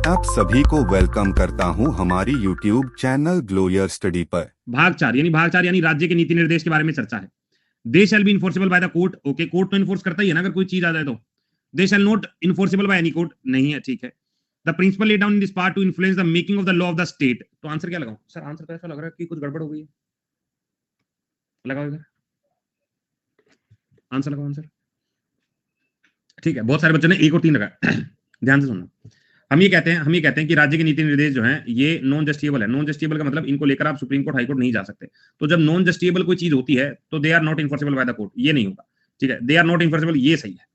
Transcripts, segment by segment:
आप सभी को वेलकम करता हूं हमारी YouTube चैनल ग्लोयर स्टडी पर। भाग 4 यानी राज्य के नीति निर्देश के बारे में चर्चा है। They shall be enforceable by the court. Okay, court तो इन्फोर्स करता ही है ना, अगर कोई चीज आ जाए तो। They shall not enforceable by any court, नहीं है, ठीक है। The principle laid down in this part to influence the making of the law of the state. तो आंसर क्या लगाऊं सर? आंसर तो ऐसा लग रहा है कि कुछ गड़बड़ हो गई है। लगाओ इधर आंसर, लगाओ आंसर। ठीक है, बहुत सारे बच्चों ने 1 और 3 लगाया। ध्यान से सुनना। हम ये कहते हैं कि राज्य के नीति निर्देश जो है ये नॉन जस्टिएबल है। नॉन जस्टिएबल का मतलब इनको लेकर आप सुप्रीम कोर्ट, हाई कोर्ट नहीं जा सकते। तो जब नॉन जस्टिएबल कोई चीज होती है तो they are not enforceable by the court, ये नहीं होगा। ठीक है, दे आर नॉट इन्फोर्सेबल, ये सही है।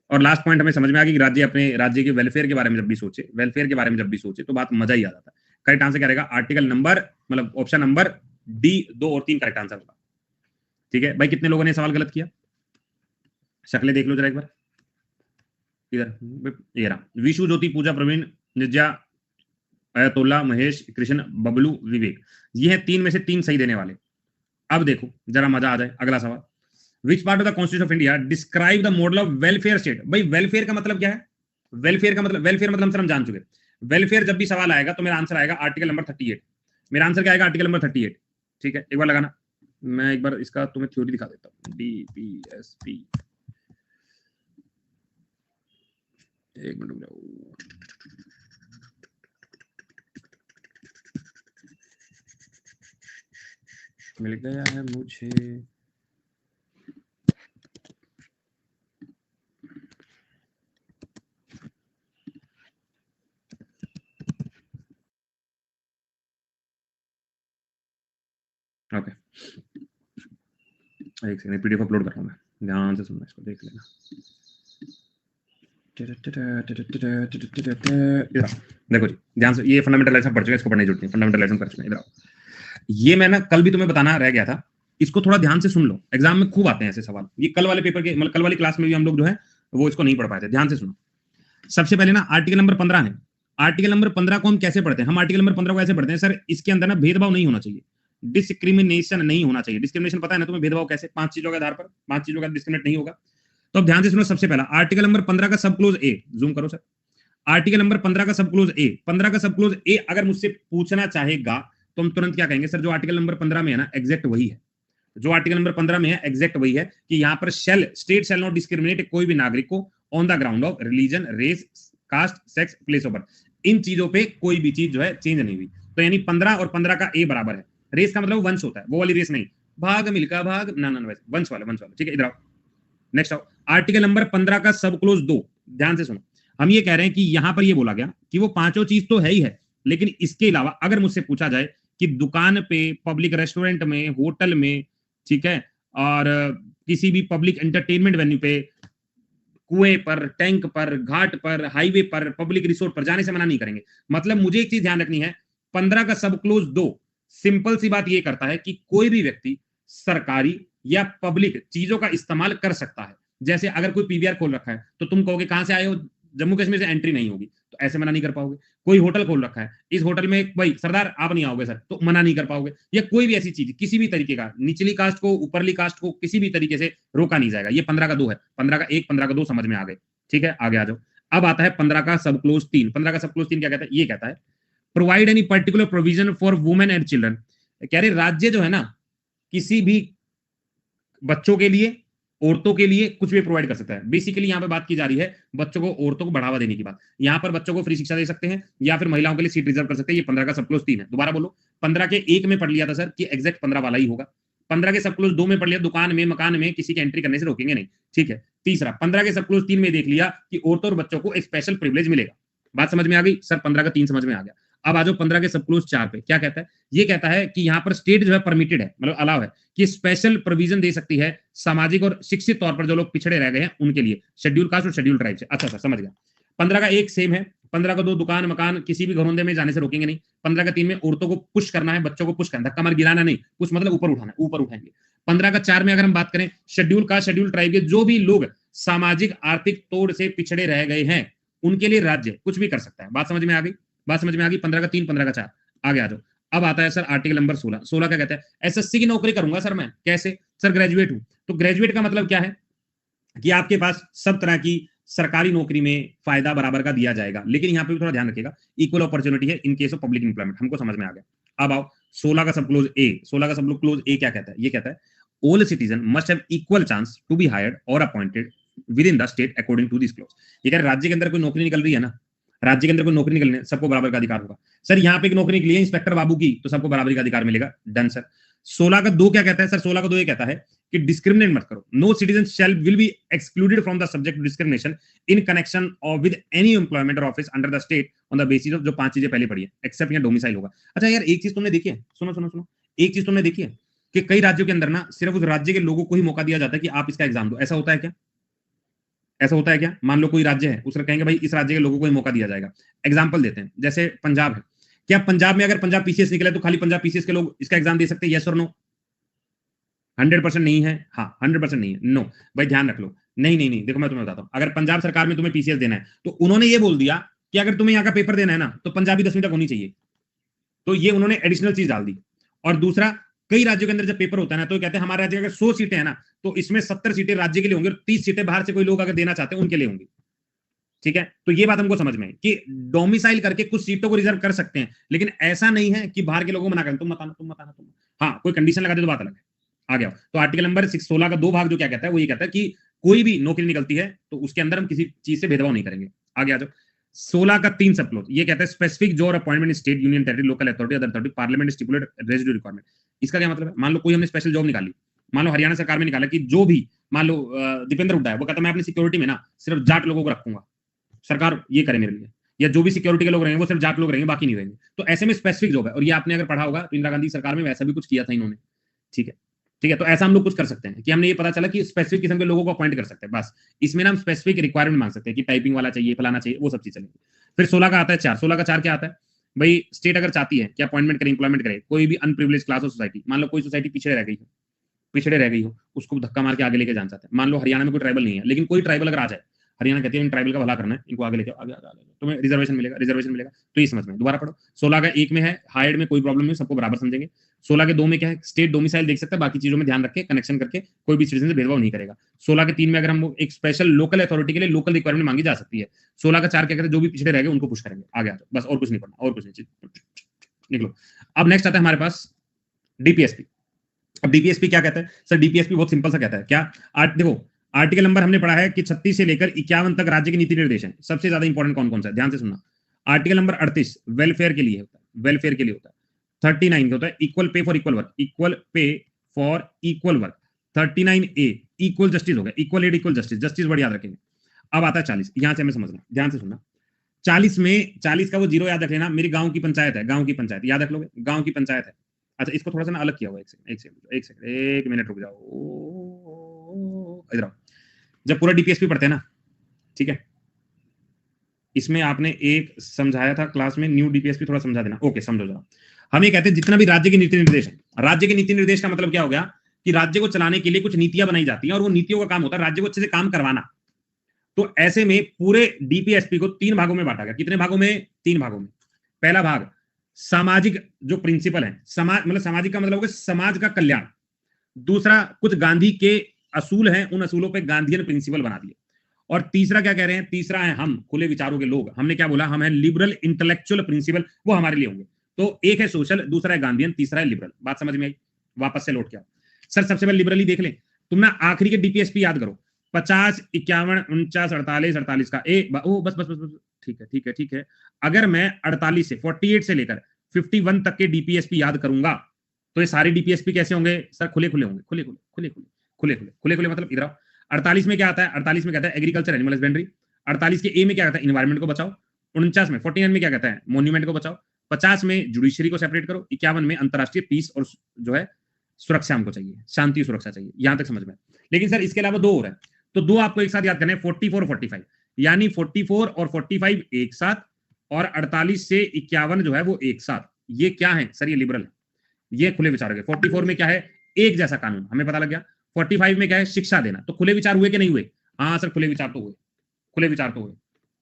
और लास्ट पॉइंट हमें समझ में आ गया कि राज्य अपने राज्य के वेलफेयर के बारे में जब भी सोचे, वेलफेयर के बारे में जब भी सोचे तो बात मजा ही आ जाता है। करेक्ट आंसर क्या रहेगा? आर्टिकल नंबर, मतलब ऑप्शन नंबर डी, 2 और 3 करेक्ट आंसर होगा। ठीक है भाई, कितने लोगों ने सवाल गलत किया? शक्लें देख लो जरा एक बार इधर। ये रहा, विशु, ज्योति, पूजा, प्रवीण, निज्जा, अयतुल्ला, महेश, कृष्ण, बबलू, विवेक। ये है 3 में से 3 सही देने वाले। अब देखो जरा मजा आ जाए। अगला सवाल, which part of the constitution of India describe the model of welfare state. भाई वेलफेयर का मतलब क्या है? वेलफेयर का मतलब हम जान चुके। वेलफेयर जब भी सवाल आएगा तो मेरा आंसर आएगा आर्टिकल नंबर 38। मेरा आंसर क्या आएगा? Article number 38। ठीक है, एक बार लगाना। मैं एक बार इसका तुम्हें थ्योरी दिखा देता हूँ। DPSP, एक मिनट मिल गया है मुझे। ओके, एक सेकंड, पीडीएफ अपलोड कर रहा हूं मैं, ध्यान से सुनना, इसको देख लेना। देखो जी ध्यान से, ये फंडामेंटल लेसन पढ़ चुके हैं, इसको पढ़ने की जरूरत नहीं, फंडामेंटल लेसन कर चुके हैं। इधर ये मैं ना कल भी तुम्हें बताना रह गया था, इसको थोड़ा ध्यान से सुन लो, एग्जाम में खूब आते हैं ऐसे सवाल। ये कल वाले पेपर के, मतलब कल वाली क्लास में भी हम लोग जो है वो इसको नहीं पढ़ पाए थे। ध्यान से सुनो। सबसे पहले ना आर्टिकल नंबर 15 है। आर्टिकल नंबर 15 को हम कैसे पढ़ते हैं? हम आर्टिकल नंबर 15 को ऐसे पढ़ते हैं सर, इसके अंदर ना भेदभाव नहीं होना चाहिए, डिस्क्रिमिनेशन नहीं होना चाहिए। डिस्क्रिमिनेशन पता है ना तुम्हें? भेदभाव कैसे? 5 चीजों के आधार पर, 5 चीजों का डिस्क्रिमिनेट नहीं होगा। तो अब ध्यान से सुनो। सबसे पहला आर्टिकल नंबर 15 का सब क्लोज ए, जूम करो सर। आर्टिकल नंबर 15 का सब क्लोज ए, 15 का सब क्लोज ए अगर मुझसे पूछना चाहेगा तो हम तुरंत क्या कहेंगे? सर जो आर्टिकल नंबर 15 में है ना, एग्जैक्ट वही है। जो आर्टिकल नंबर 15 में है एग्जैक्ट वही है कि यहां पर स्टेट शैल नॉट डिस्क्रिमिनेट कोई भी नागरिक को on the ground of religion, race, caste, sex, place of birth. इन चीजों पे कोई भी चीज जो है चेंज नहीं हुई। तो यानी 15 और 15 का ए बराबर है। रेस का मतलब वंश होता है, वो वाली रेस नहीं, भाग मिल्खा भाग, ना ना वैसे वंश वाला, वंश वाला। ठीक है, इधर आओ, नेक्स्ट आओ। आर्टिकल नंबर 15 का सब क्लोज 2, ध्यान से सुनो। हम ये कह रहे हैं कि यहां पर ये बोला गया कि वो पांचों चीज तो है ही है, लेकिन इसके अलावा अगर मुझसे पूछा जाए कि दुकान पे, पब्लिक रेस्टोरेंट में, होटल में, ठीक है, और किसी भी पब्लिक एंटरटेनमेंट वेन्यू पे, कुएं पर, टैंक पर, घाट पर, हाईवे पर, पब्लिक रिसोर्ट पर जाने से मना नहीं करेंगे। मतलब मुझे एक चीज ध्यान रखनी है, 15 का सब क्लोज 2 सिंपल सी बात ये करता है कि कोई भी व्यक्ति सरकारी या पब्लिक चीजों का इस्तेमाल कर सकता है। जैसे अगर कोई पीवीआर खोल रखा है तो तुम कहोगे कहां से आए हो? जम्मू कश्मीर से एंट्री नहीं होगी, तो ऐसे मना नहीं कर पाओगे। कोई होटल खोल रखा है, इस होटल में भाई सरदार आप नहीं आओगे सर, तो मना नहीं कर पाओगे। या कोई भी ऐसी चीज, किसी भी तरीके का, निचली कास्ट को, ऊपरली कास्ट को किसी भी तरीके से रोका नहीं जाएगा। ये 15 का 2 है। 15 का 1, 15 का 2 समझ में आ गए। ठीक है, आगे आ जाओ। अब आता है 15 का सब क्लोज 3। 15 का सब क्लोज 3 क्या कहता है? ये कहता है provide any particular provision for women and children. कह रहे राज्य जो है ना, किसी भी बच्चों के लिए, औरतों के लिए कुछ भी प्रोवाइड कर सकता है। बेसिकली यहाँ पे बात की जा रही है बच्चों को, औरतों को बढ़ावा देने की बात। यहाँ पर बच्चों को फ्री शिक्षा दे सकते हैं या फिर महिलाओं के लिए सीट रिजर्व कर सकते हैं। ये 15 का सब क्लोज 3 है। दोबारा बोलो, 15 के 1 में पढ़ लिया था सर कि एग्जैक्ट 15 वाला ही होगा। 15 के सब क्लोज 2 में पढ़ लिया, दुकान में, मकान में किसी के एंट्री करने से रोकेंगे नहीं। ठीक है। तीसरा, 15 के सब क्लोज 3 में देख लिया कि औरतों और बच्चों को एक स्पेशल प्रिविलेज मिलेगा। बात समझ में आ गई सर? 15 का 3 समझ में आ गया। अब आ जाओ 15 के सब क्लोज 4 पे, क्या कहता है? ये कहता है कि यहाँ पर स्टेट जो है परमिटेड है, मतलब अलाउ है कि स्पेशल प्रोविजन दे सकती है सामाजिक और शिक्षित तौर पर जो लोग पिछड़े रह गए हैं उनके लिए, शेड्यूल कास्ट और शेड्यूल ट्राइब से। अच्छा सर, समझ गया। 15 का 1 सेम है। 15 का 2 दुकान, मकान, किसी भी घरोंदे में जाने से रोकेंगे नहीं। 15 का 3 में औरतों को पुश करना है, बच्चों को पुश करना, धक्का मार गिराना नहीं, पुश मतलब ऊपर उठाना, ऊपर उठाएंगे। 15 का 4 में अगर हम बात करें, शेड्यूल कास्ट, शेड्यूल ट्राइब के जो भी लोग सामाजिक आर्थिक तौर से पिछड़े रह गए हैं उनके लिए राज्य कुछ भी कर सकता है। बात समझ में आ गई? बात समझ में आ गई? 15 का 3, 15 का 4। आगे आ जाओ। अब आता है सर आर्टिकल नंबर 16। 16 क्या कहता है? एसएससी की नौकरी करूंगा सर मैं। कैसे? सर ग्रेजुएट हूं। तो ग्रेजुएट का मतलब क्या है कि आपके पास सब तरह की सरकारी नौकरी में फायदा बराबर का दिया जाएगा, लेकिन यहाँ पे भी थोड़ा ध्यान रखिएगा, इक्वल अपॉर्चुनिटी है in case of public employment, हमको समझ में आ गया। अब आओ 16 का सब क्लोज ए, 16 का सब क्लोज ए क्या कहता है, ये कहता है all citizen must have equal chance to be hired और appointed within the state according to this clause. ये कह रहे राज्य के अंदर कोई नौकरी निकल रही है ना, राज्य के अंदर कोई नौकरी निकलने सबको बराबर का अधिकार होगा। सर यहाँ पे एक नौकरी निकली है इंस्पेक्टर बाबू की, तो सबको बराबरी का अधिकार मिलेगा, डन सर। 16 का 2 क्या कहता है सर, 16 का 2 ये कहता है कि डिस्क्रिमिनेट मत करो, no citizen shall will be excluded from the subject to discrimination in connection और विद एनी एम्प्लॉयमेंट और office under the state on the basis of, जो 5 चीजें पहले पढ़ी है, एक्सेप्ट यहाँ डोमिसाइल होगा। अच्छा यार एक चीज तुमने देखी है, सुनो सुनो सुनो, एक चीज तुमने देखी है कि कई राज्यों के अंदर ना सिर्फ उस राज्य के लोगों को ही मौका दिया जाता है कि आप इसका एग्जाम दो, ऐसा होता है क्या? ऐसा होता है क्या? मान लो कोई राज्य है, उसका कहेंगे भाई इस राज्य के लोगों को ही मौका दिया जाएगा। एग्जाम्पल देते हैं, जैसे पंजाब है, क्या पंजाब में अगर पंजाब पीसीएस निकले तो खाली पंजाब पीसीएस के लोग इसका एग्जाम दे सकते हैं, यस और नो? 100% नहीं है, हाँ 100% नहीं है, नो। भाई ध्यान रख लो, नहीं नहीं नहीं, देखो मैं तुम्हें बताता हूं, अगर पंजाब सरकार में तुम्हें पीसीएस देना है तो उन्होंने ये बोल दिया कि अगर तुम्हें यहाँ का पेपर देना है ना तो पंजाबी 10वीं तक होनी चाहिए, तो ये उन्होंने एडिशनल चीज डाल दी। और दूसरा, कई राज्यों के अंदर जब पेपर होता है ना तो कहते हैं हमारे राज्य अगर 100 सीटें हैं ना तो इसमें 70 सीटें राज्य के लिए होंगी और 30 सीटें बाहर से कोई लोग अगर देना चाहते हैं उनके लिए होंगी, ठीक है? तो ये बात हमको समझ में है कि डोमिसाइल करके कुछ सीटों को रिजर्व कर सकते हैं, लेकिन ऐसा नहीं है कि बाहर के लोगों को मना करें, तुम मत आना तुम मत आना तुम, हाँ कोई कंडीशन लगा दे तो बात अलग है। आ गया। तो आर्टिकल नंबर 16 का 2 भाग जो क्या कहता है वो ये कहता है कि कोई भी नौकरी निकलती है तो उसके अंदर हम किसी चीज से भेदभाव नहीं करेंगे। आगे आ जाओ। 16 का 3 सब क्लोज ये कहता है specific job appointment state union territory local authority other authority parliament stipulate residue requirement. इसका क्या मतलब है? मान लो कोई हमने स्पेशल जॉब निकाली, मान लो हरियाणा सरकार में निकाला कि जो भी मान लो दीपेंद्र हुड्डा है वो कहता है मैं अपनी सिक्योरिटी में ना सिर्फ जाट लोगों को रखूंगा, सरकार ये करे मेरे लिए, या जो भी सिक्योरिटी के लोग रहेंगे वो सिर्फ जाट लोग रहेंगे बाकी नहीं रहेंगे। तो ऐसे में स्पेसिफिक जॉब है, और ये आपने अगर पढ़ा होगा तो इंदिरा गांधी सरकार में वैसा भी कुछ किया था इन्होंने, ठीक है ठीक है। तो ऐसा हम लोग कुछ कर सकते हैं कि हमने ये पता चला कि स्पेसिफिक किस्म के लोगों को अपॉइंट कर सकते हैं, बस इसमें ना हम स्पेसिफिक रिक्वायरमेंट मांग सकते हैं कि टाइपिंग वाला चाहिए, फलाना चाहिए, वो सब चीज चलेगी। फिर 16 का आता है 4, 16 का 4 क्या आता है भाई, स्टेट अगर चाहती है कि अपॉइंटमेंट करे, इंप्लॉयमेंट करे कोई भी अनप्रिविलेज क्लास ऑफ सोसाइटी, मान लो कोई सोसाइटी पिछड़े रह गई हो, उसको धक्का मार के आगे लेके जाना चाहते हैं। मान लो हरियाणा में कोई ट्राइबल नहीं है, लेकिन कोई ट्राइबल अगर आ जाए, हरियाणा कहती है इन ट्राइबल का भला करना है, इनको आगे लेके आगे आगे आगे तुम्हें रिजर्वेशन मिलेगा, रिजर्वेशन मिलेगा। तो ये समझ में, दोबारा पढ़ो। 16 का 1 में है हायर्ड में कोई प्रॉब्लम नहीं, सबको बराबर समझेंगे। 16 के 2 में क्या है, स्टेट डोमिसाइल देख सकते हैं, बाकी चीजों में ध्यान रख के कनेक्शन करके कोई भी सिटीजन से भेदभाव नहीं करेगा। 16 के 3 में अगर हम एक स्पेशल लोकल अथॉरिटी के लिए लोकल रिक्वायरमेंट मांगी जा सकती है। 16 का 4 क्या कहते हैं, जो भी पिछड़े रह गए उनको पुश करेंगे, आगे आ जाओ, बस और कुछ नहीं पढ़ना, और कुछ नहीं, निकलो। अब नेक्स्ट आता है हमारे पास डीपीएसपी। अब डीपीएसपी क्या कहता है सर? डीपीएसपी बहुत सिंपल सा कहता है, क्या देखो आर्टिकल नंबर हमने पढ़ा है कि 36 से लेकर 51 तक राज्य के नीति निर्देश हैं। सबसे ज्यादा इंपॉर्टेंट कौन कौन सा है, ध्यान से सुनना। आर्टिकल नंबर 38 वेलफेयर के लिए होता है, वेलफेयर के लिए होता है। 39 क्या होता है, equal pay for equal work, equal pay for equal work. 39A equal justice हो गया, equal aid equal justice, justice word याद रखेंगे। अब आता है 40, यहां से हमें समझना, ध्यान से सुनना। 40 में 40 का वो 0 याद रख लेना, मेरी गांव की पंचायत है, गांव की पंचायत याद रख लोगे, गांव की पंचायत है। अच्छा इसको थोड़ा सा ना अलग किया हुआ, एक मिनट रुक जाओ, इधर आओ। जब पूरा डीपीएसपी पढ़ते हैं ना, ठीक है, इसमें आपने एक समझाया था क्लास में, न्यू डीपीएसपी थोड़ा समझा देना, ओके समझो जरा। हम ये कहते हैं जितना भी राज्य के नीति निर्देश है, राज्य के नीति निर्देश का मतलब क्या हो गया कि राज्य को चलाने के लिए कुछ नीतियां बनाई जाती हैं और वो नीतियों का काम होता है राज्य को अच्छे से काम करवाना। तो ऐसे में पूरे डीपीएसपी को 3 भागों में बांटा गया। कितने भागों में? 3 भागों में। पहला भाग सामाजिक जो प्रिंसिपल है, समाज मतलब सामाजिक का मतलब होगा समाज का कल्याण। दूसरा कुछ गांधी के असूल हैं, उन असूलों पे गांधीयन प्रिंसिपल बना दिए। और तीसरा क्या कह रहे हैं, तीसरा है हम खुले विचारों के लोग, हमने क्या बोला, हम है लिबरल इंटेलेक्चुअल प्रिंसिपल, वो हमारे लिए होंगे। तो एक है सोशल, दूसरा है गांधीयन, तीसरा है लिबरल। बात समझ में आई? वापस से लौट के आओ सर। सबसे पहले लिबरली देख लें, तुम ना आखिरी के डीपीएसपी याद करो, 50, 51, 49, 48, 48 का बस बस बस, ठीक है ठीक है ठीक है। अगर मैं 48 से 48 से लेकर 51 तक के डीपीएसपी याद करूंगा तो ये सारे डीपीएसपी कैसे होंगे सर? खुले खुले होंगे, खुले खुले खुले खुले खुले खुले खुले खुले मतलब इधर आओ। 48 में क्या आता है? 48 में कहता है एग्रीकल्चर एनिमल हस्बेंड्री। 48 के ए में क्या कहता है? इन्वायरमेंट को बचाओ। 49 में 49 में क्या कहता है? मॉन्यूमेंट को बचाओ। 50 में जुडिशरी को सेपरेट करो। 51 में अंतरराष्ट्रीय पीस और जो है सुरक्षा हमको चाहिए, शांति सुरक्षा चाहिए। यहां तक समझ में। लेकिन सर इसके अलावा 2 और है, तो 2 आपको एक साथ याद करने हैं, 44 और 45, यानी 44 और 45 एक साथ, और 48 से 51 जो है वो एक साथ। ये क्या है सर? ये लिबरल है, ये खुले विचार है। 44 में क्या है? एक जैसा कानून, हमें पता लग गया। 45 में क्या है? शिक्षा देना। तो खुले विचार हुए कि नहीं हुए? हाँ सर खुले विचार तो हुए, खुले विचार तो हुए।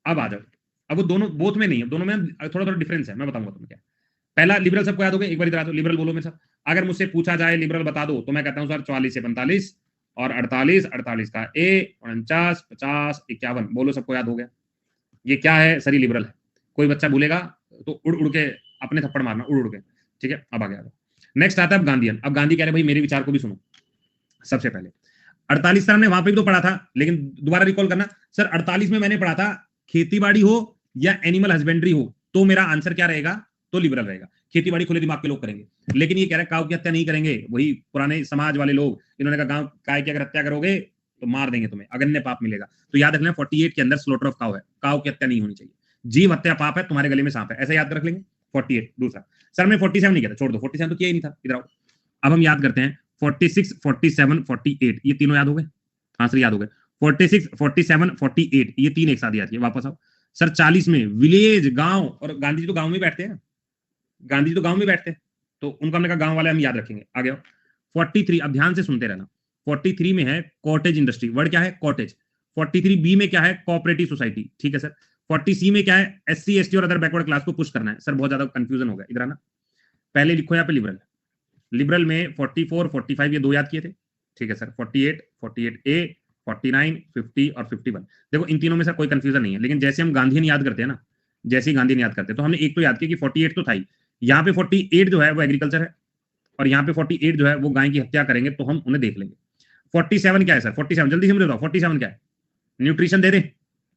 अब आ जाओ, अब वो दोनों बोथ में नहीं है, दोनों में थोड़ा थोड़ा डिफरेंस है, मैं बताऊंगा तुम्हें क्या। पहला लिबरल सबको याद हो गया, एक बार इधर आ जाओ, लिबरल बोलो मेरे साथ। अगर मुझसे पूछा जाए लिबरल बता दो तो मैं कहता हूं सर 44 से 45 और 48 48 का ए, 49 50 51, बोलो सबको याद हो गया। ये क्या है सर? लिबरल है। कोई बच्चा भूलेगा तो उड़ उड़ के अपने थप्पड़ मारना, उड़ उड़ के। ठीक है, अब आ गया। नेक्स्ट आता है अब गांधीयन। अब गांधी कह रहे भाई मेरे विचार को भी सुनो। सबसे पहले 48 सर हमने वहां पे भी तो पढ़ा था, लेकिन दोबारा रिकॉल करना। सर 48 में मैंने पढ़ा था खेतीबाड़ी हो या एनिमल हस्बेंड्री हो तो मेरा आंसर क्या रहेगा? तो लिबरल रहेगा। खेतीबाड़ी खुले दिमाग के लोग करेंगे, लेकिन ये कह रहा है काऊ की हत्या नहीं करेंगे। वही पुराने समाज वाले लोग, इन्होंने कहा गांव काय की अगर हत्या करोगे तो मार देंगे तुम्हें, अगन्य पाप मिलेगा। तो याद रखना 48 के अंदर स्लॉटर ऑफ काऊ है, काऊ की हत्या नहीं होनी चाहिए। जीव हत्या पाप है, तुम्हारे गले में सांप है, ऐसा याद रख लेंगे। 48 दूसरा। सर मैं 47 नहीं कहता, छोड़ दो, 47 तो किया ही नहीं था। इधर आओ, अब हम याद करते हैं 46 47 48, ये तीनों याद हो गए? हाँ सर याद हो गए। 46 47 48 ये तीन एक साथ याद किए। वापस आओ सर 40 में विलेज, गांव, और गांधी जी तो गांव में बैठते हैं, गांधी जी तो गांव में बैठते हैं, तो उनका हमने कहा गांव वाले हम याद रखेंगे। आ गया 43, अब ध्यान से सुनते रहना। 43 में है कॉटेज इंडस्ट्री, वर्ड क्या है? कॉटेज। 43 बी में क्या है? Cooperative society. ठीक है सर। 40 सी में क्या है? एससी एसटी और अदर बैकवर्ड क्लास को पुश करना है। सर बहुत ज्यादा कंफ्यूजन हो गया, इधर आना। पहले लिखो यहाँ पे लिबरल। लिबरल में 44 45 ये दो याद किए थे। ठीक है सर। 48 48 ए, 49 50 और 51। देखो इन तीनों में सर कोई कंफ्यूजन नहीं है, लेकिन जैसे हम गांधीयन याद करते हैं ना, जैसे ही गांधीयन याद करते हैं तो हमने एक तो याद किया कि 48 तो था ही। यहाँ पे 48 जो है वो एग्रीकल्चर है, और यहाँ पे 48 जो है वो गाय की हत्या करेंगे, तो हम उन्हें देख लेंगे। 47 क्या है सर? 47 जल्दी से मुझे बताओ, 47 क्या है? न्यूट्रिशन दे दे।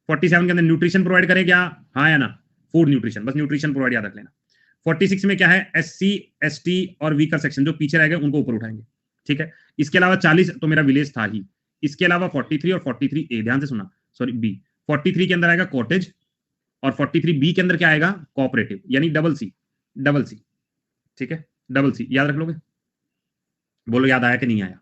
47 के अंदर न्यूट्रिशन प्रोवाइड करें क्या? हाँ या ना? फूड न्यूट्रिशन, बस न्यूट्रिशन प्रोवाइड याद रख लेना। 46 में क्या है? एससी एसटी और वीकर सेक्शन जो पीछे रह गए उनको ऊपर उठाएंगे। ठीक है। इसके अलावा 40 तो मेरा विलेज था ही। इसके अलावा 43 और 43 ए, ध्यान से सुना, सॉरी बी। 43 के अंदर आएगा कॉटेज, और 43 बी के अंदर क्या आएगा? कोऑपरेटिव, यानी डबल सी, डबल सी। ठीक है, डबल सी याद रख लोगे? बोलो याद आया कि नहीं आया?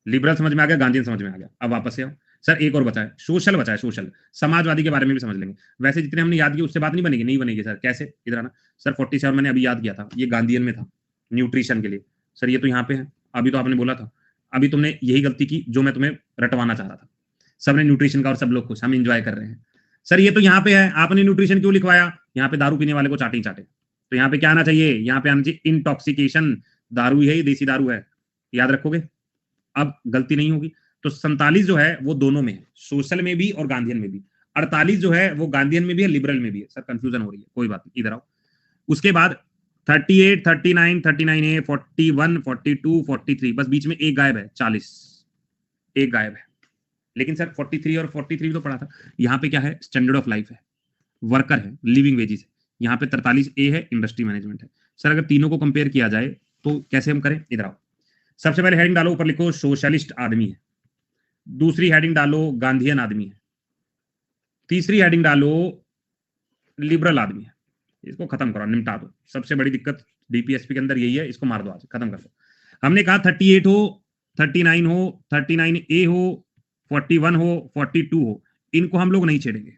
लिबरल समझ में आ गया, गांधीयन समझ में आ गया। अब वापस से आओ सर, एक और बचा है, सोशल बचा है। सोशल समाजवादी के बारे में भी समझ लेंगे। वैसे जितने हमने याद किए उससे बात नहीं बनेगी, नहीं बनेगी सर। कैसे? इधर आना सर। 47 मैंने अभी याद किया था, ये गांधीयन में था, न्यूट्रिशन के लिए। सर ये तो यहाँ पे है, अभी तो आपने बोला था, अभी तुमने यही गलती की जो मैं तुम्हें रटवाना चाह रहा था। सबने न्यूट्रिशन का और सब लोग खुश, हम इंजॉय कर रहे हैं। सर ये तो यहाँ पे है, आपने न्यूट्रिशन क्यों लिखवाया? यहाँ पे दारू पीने वाले को चाटे ही चाटे, तो यहाँ पे क्या आना चाहिए? यहाँ पे आना चाहिए इंटॉक्सिकेशन। दारू है, ये देसी दारू है, याद रखोगे? अब गलती नहीं होगी। तो 47 जो है वो दोनों में है, सोशल में भी और गांधीयन में भी। 48 जो है वो गांधीयन में भी है, लिबरल में भी है। सर कंफ्यूजन हो रही है, कोई बात नहीं, इधर आओ। उसके बाद 38 39 39 ए, 41 42 43, बस बीच में एक गायब है, 40 एक गायब है। लेकिन सर 43 और 43 तो पढ़ा था। यहाँ पे क्या है? स्टैंडर्ड ऑफ लाइफ है, वर्कर है, लिविंग वेजेस है। यहाँ पे 43 ए है, इंडस्ट्री मैनेजमेंट है। सर अगर तीनों को कंपेयर किया जाए तो कैसे हम करें? इधर आओ। सबसे पहले हेडिंग डालो, ऊपर लिखो सोशलिस्ट आदमी है। दूसरी हेडिंग डालो गांधीयन आदमी है। तीसरी हेडिंग डालो लिबरल आदमी है। इसको खत्म करो, निपटा दो। सबसे बड़ी दिक्कत डीपीएसपी के अंदर यही है, इसको मार दो आज, खत्म कर दो। हमने कहा 38 हो, 39 हो, 39 ए हो, 41 हो, 42 हो, इनको हम लोग नहीं छेड़ेंगे।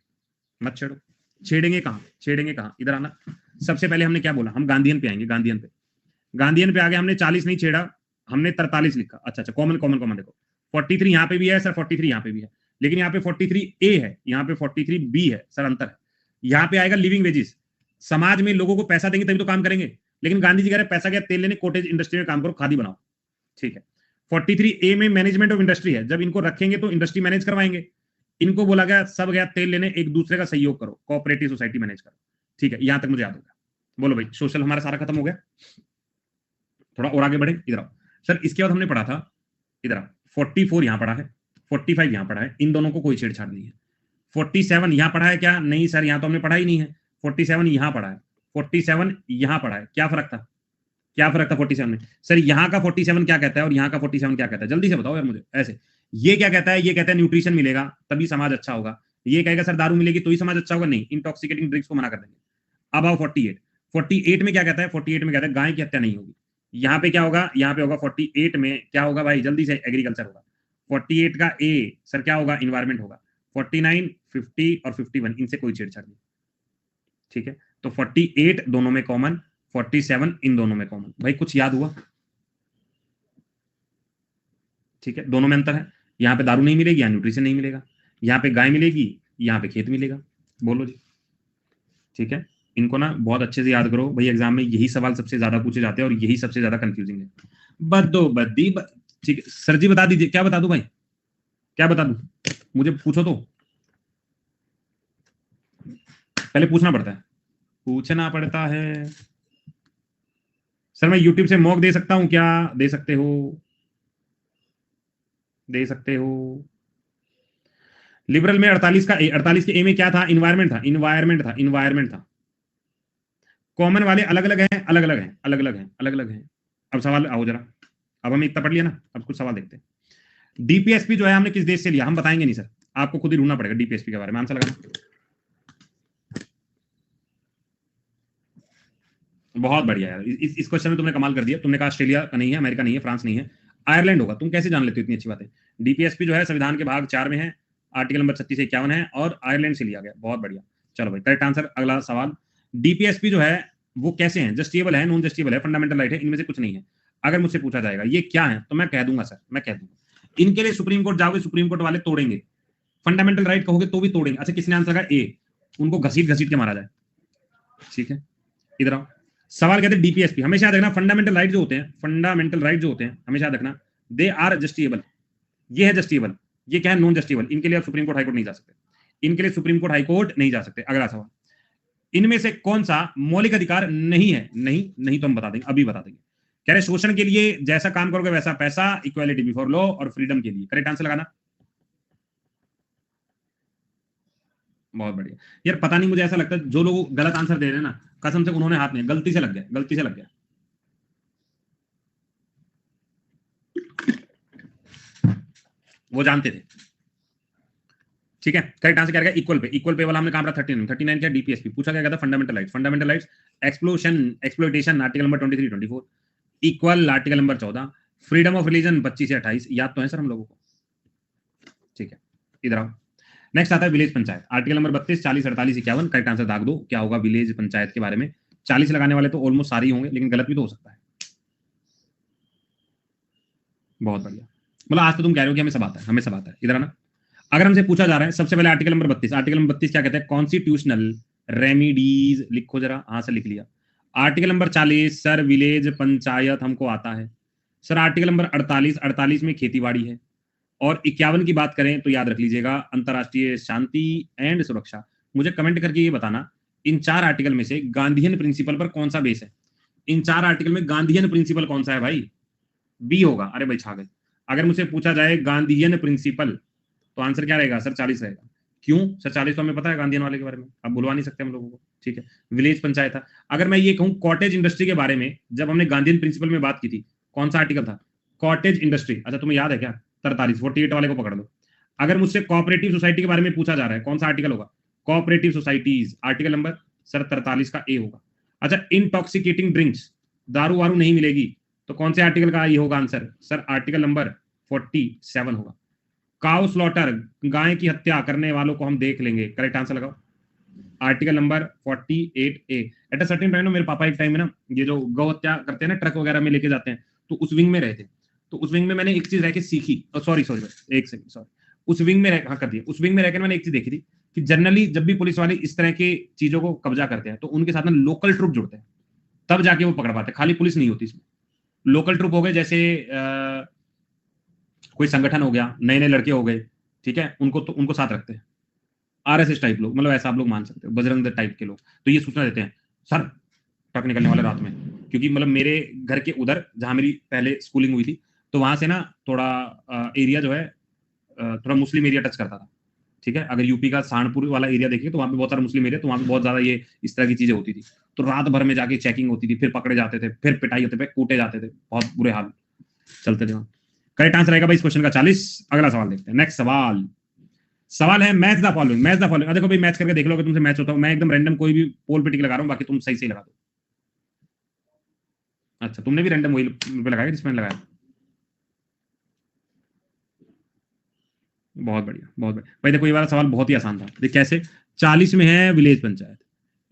मत छेड़ो। छेड़ेंगे कहां? छेड़ेंगे कहां? इधर आना। सबसे पहले हमने क्या बोला? हम गांधीयन पे आएंगे। गांधीयन पे, गांधीयन पे आगे हमने 40 नहीं छेड़ा, हमने 43 लिखा। अच्छा अच्छा, कॉमन कॉमन कॉमन देखो, 43 यहाँ पे भी है सर, 43 यहाँ पे भी है, लेकिन यहाँ पे 43 ए है, यहाँ पे 43 बी है। सर अंतर है। यहाँ पे आएगा लिविंग वेजेस। समाज में लोगों को पैसा देंगे तभी तो काम करेंगे, लेकिन गांधी जी कह रहे पैसा क्या? तेल लेने, कॉटेज इंडस्ट्री में काम करो, खादी बनाओ। ठीक है। 43 ए में मैनेजमेंट ऑफ इंडस्ट्री है, जब इनको रखेंगे तो इंडस्ट्री मैनेज करवाएंगे। इनको बोला गया सब गया तेल लेने, एक दूसरे का सहयोग करो, कोऑपरेटिव सोसाइटी मैनेज करो। ठीक है, यहां तक मुझे याद होगा। बोलो भाई, सोशल हमारा सारा खत्म हो गया। थोड़ा और आगे बढ़े, इधर आओ सर। इसके बाद हमने पढ़ा था, इधर आओ, 44 यहां पढ़ा है, 45 यहां पढ़ा है, इन दोनों को कोई छेड़छाड़ नहीं है। 47 यहां पढ़ा है क्या? नहीं सर, यहां तो हमने पढ़ा ही नहीं है। 47 यहां पढ़ा है, 47 यहां पढ़ा है, क्या फर्क था? क्या फर्क था 47 में? सर यहाँ का 47 क्या कहता है और यहाँ का 47 क्या कहता है? जल्दी से बताओ यार मुझे। ऐसे ये क्या कहता है? ये कहता है न्यूट्रिशन मिलेगा तभी समाज अच्छा होगा। ये कहेगा सर दारू मिलेगी तो ही समाज अच्छा होगा, नहीं, इंटॉक्सिकेटिंग ड्रिंक्स को मना कर देंगे। अब आओ 48। 48 में क्या कहता है? 48 में कहता है गाय की हत्या नहीं होगी। यहाँ पे क्या होगा? यहाँ पे होगा 48 में क्या होगा भाई? जल्दी से, एग्रीकल्चर होगा। 48 का ए सर क्या होगा? इन्वायरमेंट होगा। 49 50 और 51 इनसे कोई छेड़छाड़ नहीं। ठीक है, तो 48 दोनों में कॉमन, 47 इन दोनों में कॉमन। भाई कुछ याद हुआ? ठीक है, दोनों में अंतर है। यहाँ पे दारू नहीं मिलेगी, यहाँ न्यूट्रिशन नहीं मिलेगा। यहाँ पे गाय मिलेगी, यहाँ पे खेत मिलेगा। बोलो जी। ठीक है, इनको ना बहुत अच्छे से याद करो भाई, एग्जाम में यही सवाल सबसे ज्यादा पूछे जाते हैं और यही सबसे ज्यादा कंफ्यूजिंग है। बद्दो बद्दी ठीक है सर जी, बता दीजिए, क्या बता दूं भाई, क्या बता दूं, मुझे पूछो तो, पहले पूछना पड़ता है, पूछना पड़ता है। सर मैं यूट्यूब से मॉक दे सकता हूं क्या? दे सकते हो, दे सकते हो। लिबरल में 48 का 48 के ए में क्या था? इन्वायरमेंट था, इन्वायरमेंट था, इन्वायरमेंट था। कॉमन वाले अलग अलग हैं, अलग अलग हैं, अलग अलग हैं, अलग अलग हैं। अब सवाल आओ जरा, अब हम इतना पढ़ लिया ना, अब कुछ सवाल देखते हैं। डीपीएसपी जो है हमने किस देश से लिया? हम बताएंगे नहीं सर, आपको खुद ही ढूंढना पड़ेगा डीपीएसपी के बारे में आंसर लगाना। बहुत बढ़िया यार, इस क्वेश्चन में तुमने कमाल कर दिया। तुमने कहा ऑस्ट्रेलिया का नहीं है, अमेरिका नहीं है, फ्रांस नहीं है, आयरलैंड होगा। तुम कैसे जान लेते हो इतनी अच्छी बातें? डीपीएसपी जो है संविधान के भाग 4 में है, आर्टिकल नंबर 36 से 51 है, और आयरलैंड से लिया गया। बहुत बढ़िया। चलो भाई, करेक्ट आंसर। अगला सवाल, डीपीएसपी जो है वो कैसे है? जस्टिएबल है, नॉन जस्टिएबल है, फंडामेंटल राइट है, इनमें से कुछ नहीं है। अगर मुझसे पूछा जाएगा ये क्या है, तो मैं कह दूंगा सर, मैं कह दूंगा इनके लिए सुप्रीम कोर्ट जाओगे, सुप्रीम कोर्ट वाले तोड़ेंगे। फंडामेंटल राइट कहोगे तो भी तोड़ेंगे। अच्छा, किसने आंसर कहा? ए, उनको घसीट घसीट के मारा जाए। ठीक है, इधर आओ। सवाल कहते हैं डीपीएसपी, हमेशा याद रखना फंडामेंटल राइट जो होते हैं, फंडामेंटल राइट जो होते हैं हमेशा याद रखना, दे आर जस्टिएबल। ये है जस्टिएबल, ये क्या है? नॉन जस्टिएबल। इनके लिए आप सुप्रीम कोर्ट हाईकोर्ट नहीं जा सकते, इनके लिए सुप्रीम कोर्ट हाईकोर्ट नहीं जा सकते। अगला सवाल, इनमें से कौन सा मौलिक अधिकार नहीं है? नहीं, नहीं तो हम बता देंगे, अभी बता देंगे। कह रहे शोषण के लिए जैसा काम करोगे वैसा पैसा, इक्वालिटी बिफोर लॉ, और फ्रीडम के लिए। करेक्ट आंसर लगाना। बहुत बढ़िया यार, पता नहीं मुझे ऐसा लगता है जो लोग गलत आंसर दे रहे हैं ना, कसम से उन्होंने हाथ नहीं, गलती से लग गया, गलती से लग गया। वो जानते थे। ठीक है, करेक्ट आंसर क्या रहेगा? Equal pay. इक्वल पे वाला हमने कहा 39, 39 क्या? डीपीएसपी। पूछा क्या था? Fundamental rights. Fundamental rights, explosion exploitation article number 23 24, equal article number 14, freedom of religion 25 से 28। याद तो है सर हम लोगों को। ठीक है, इधर आओ। नेक्स्ट आता है village panchayat, article number 32, 40, 48, 51। Correct answer दाग दो, क्या होगा विलेज पंचायत के बारे में? 40 लगाने वाले तो ऑलमोस्ट सारे ही होंगे, लेकिन गलत भी तो हो सकता है। बहुत बढ़िया, मतलब आज तो तुम कह रहे हो कि हमें सब आता है, हमें सब आता है। इधर आना। अगर हमसे पूछा जा रहा है, सबसे पहले आर्टिकल नंबर 32, आर्टिकल नंबर 32 क्या कहता है? Constitutional remedies. लिखो जरा, हाँ सर लिख लिया। Article number 40 sir village panchayat हमको आता है। सर आर्टिकल नंबर 48, 48 में खेतीबाड़ी है। और 51 की बात करें तो याद रख लीजिएगा, अंतरराष्ट्रीय शांति एंड सुरक्षा। मुझे कमेंट करके ये बताना, इन 4 आर्टिकल में से गांधीयन प्रिंसिपल पर कौन सा बेस है? इन 4 आर्टिकल में गांधीयन प्रिंसिपल कौन सा है भाई? बी होगा। अरे भाई छा गए। अगर मुझसे पूछा जाए गांधीयन प्रिंसिपल, तो आंसर क्या रहेगा सर? 40 रहेगा। क्यों सर? 40 तो हमें पता है गांधीयन वाले के बारे में, अब बुलवा नहीं सकते हम लोगों को। ठीक है, विलेज पंचायत था। अगर मैं ये कहूं कॉटेज इंडस्ट्री के बारे में, जब हमने गांधीयन प्रिंसिपल में बात की थी, कौन सा आर्टिकल था? Cottage industry. अच्छा तुम्हें याद है क्या? 43, 48 वाले को पकड़ लो। अगर मुझसे कोऑपरेटिव सोसाइटी के बारे में पूछा जा रहा है, कौन सा आर्टिकल होगा? Cooperative societies, article number sir 43 का ए होगा। अच्छा, इंटॉक्सिकेटिंग ड्रिंक्स, दारू वारू नहीं मिलेगी, तो कौन से आर्टिकल का ये होगा आंसर? सर आर्टिकल नंबर 47 होगा। काउ स्लॉटर, गाय की हत्या करने वालों को हम देख लेंगे। करेक्ट आंसर लगाओ, article number 48 A. At a certain time ना, मेरे पापा एक टाइम में ना, ये जो गौ हत्या करते हैं ना, ट्रक वगैरह में लेके जाते हैं, तो उस विंग में रहे थे। तो उस विंग में मैंने एक चीज रह के सीखी, सॉरी सॉरी एक सेकंड, सॉरी। उस विंग में रह, हाँ कर दिया, उस विंग में रहकर मैंने एक चीज देखी थी कि जनरली जब भी पुलिस वाले इस तरह के चीजों को कब्जा करते हैं, तो उनके साथ में लोकल ट्रुप जुड़ते हैं, तब जाके वो पकड़ पाते हैं। खाली पुलिस नहीं होती इसमें, लोकल ट्रुप हो गए, जैसे कोई संगठन हो गया, नए नए लड़के हो गए, ठीक है, उनको तो उनको साथ रखते हैं। आरएसएस टाइप लोग, मतलब ऐसा आप लोग मान सकते हो, बजरंग दल टाइप के लोग, तो ये सूचना देते हैं सर ट्रक निकलने वाले रात में। क्योंकि मतलब मेरे घर के उधर जहां मेरी पहले स्कूलिंग हुई थी, तो वहां से ना थोड़ा एरिया जो है थोड़ा मुस्लिम एरिया टच करता था। ठीक है, अगर यूपी का सहारनपुर वाला एरिया देखिए तो वहां पे बहुत सारा मुस्लिम एरिया, तो वहां पे बहुत ज्यादा ये इस तरह की चीजें होती थी। तो रात भर में जाके चेकिंग होती थी, फिर पकड़े जाते थे, फिर पिटाई होते थे, कूटे जाते थे, बहुत बुरे हाल चलते थे वहां। करेक्ट आंसर आएगा भाई इस क्वेश्चन का 40। अगला सवाल देखते हैं, नेक्स्ट सवाल। सवाल है match the following, match the following. देखो भाई, मैच करके देख लो, तुमसे मैच होता हूं मैं, एकदम रैंडम कोई भी पोल पे टिक लगा रहा हूं, बाकी तुम सही सही लगा दो। अच्छा, तुमने भी रैंडम वही पे लगाया जिसमें लगाया। बहुत बढ़िया, बहुत बढ़िया भाई। देखो ये वाला सवाल बहुत ही आसान था, देख कैसे। 40 में है विलेज पंचायत,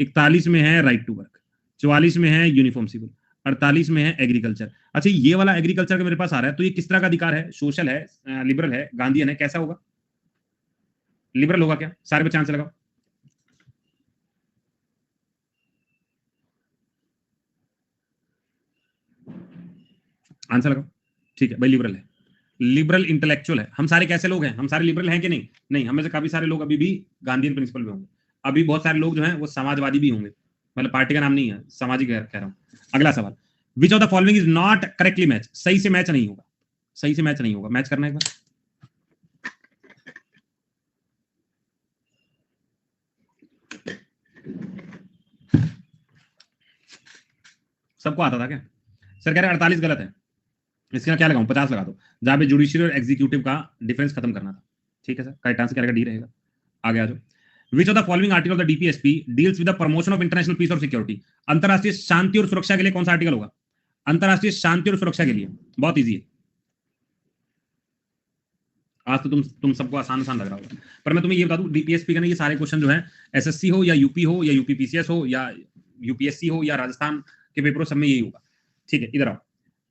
41 में है राइट टू वर्क, 44 में है यूनिफॉर्म सिविल, 48 में है एग्रीकल्चर। अच्छा, ये वाला एग्रीकल्चर का मेरे पास आ रहा है, तो ये किस तरह का अधिकार है? सोशल है, लिबरल है, गांधीयन है, कैसा होगा? लिबरल होगा क्या? सारे बच्चे आंसर लगाओ, आंसर लगाओ। ठीक है भाई, लिबरल है। लिबरल इंटेलेक्चुअल है। हम सारे कैसे लोग हैं? हम सारे लिबरल हैं कि नहीं? नहीं, हम में से काफी सारे लोग अभी भी गांधीयन प्रिंसिपल पे होंगे। अभी बहुत सारे लोग जो हैं वो समाजवादी भी होंगे, मतलब पार्टी का नाम नहीं है, सामाजिक कह रहा हूँ। अगला सवाल, विच of the following is not correctly match? सही से मैच नहीं होगा, सही से मैच नहीं होगा। मैच करना एक बार। सबको आता था क्या? सर कह रहे 48 गलत है, इसका क्या लगाऊं? 50 लगा दो, जहां पे जुडिशियल और एग्जीक्यूटिव का डिफरेंस खत्म करना था। ठीक है सर, करेक्ट आंसर क्या रहेगा? डी रहेगा। आगे आ जाओ। Which of the following article of the DPSP deals with the promotion of international peace और सिक्योरिटी? अंतरराष्ट्रीय शांति और सुरक्षा के लिए कौन सा आर्टिकल होगा? अंतरराष्ट्रीय शांति और सुरक्षा के लिए बहुत इजी है। आज तो तुम सबको आसान आसान लग रहा होगा, पर मैं तुम्हें ये बता दूं, डीपीएसपी का ना ये सारे क्वेश्चन जो है, एसएससी हो या यूपी हो या यूपीपीसीएस हो या यूपीएससी हो या राजस्थान के पेपरों, सब में यही होगा। ठीक है, इधर आओ।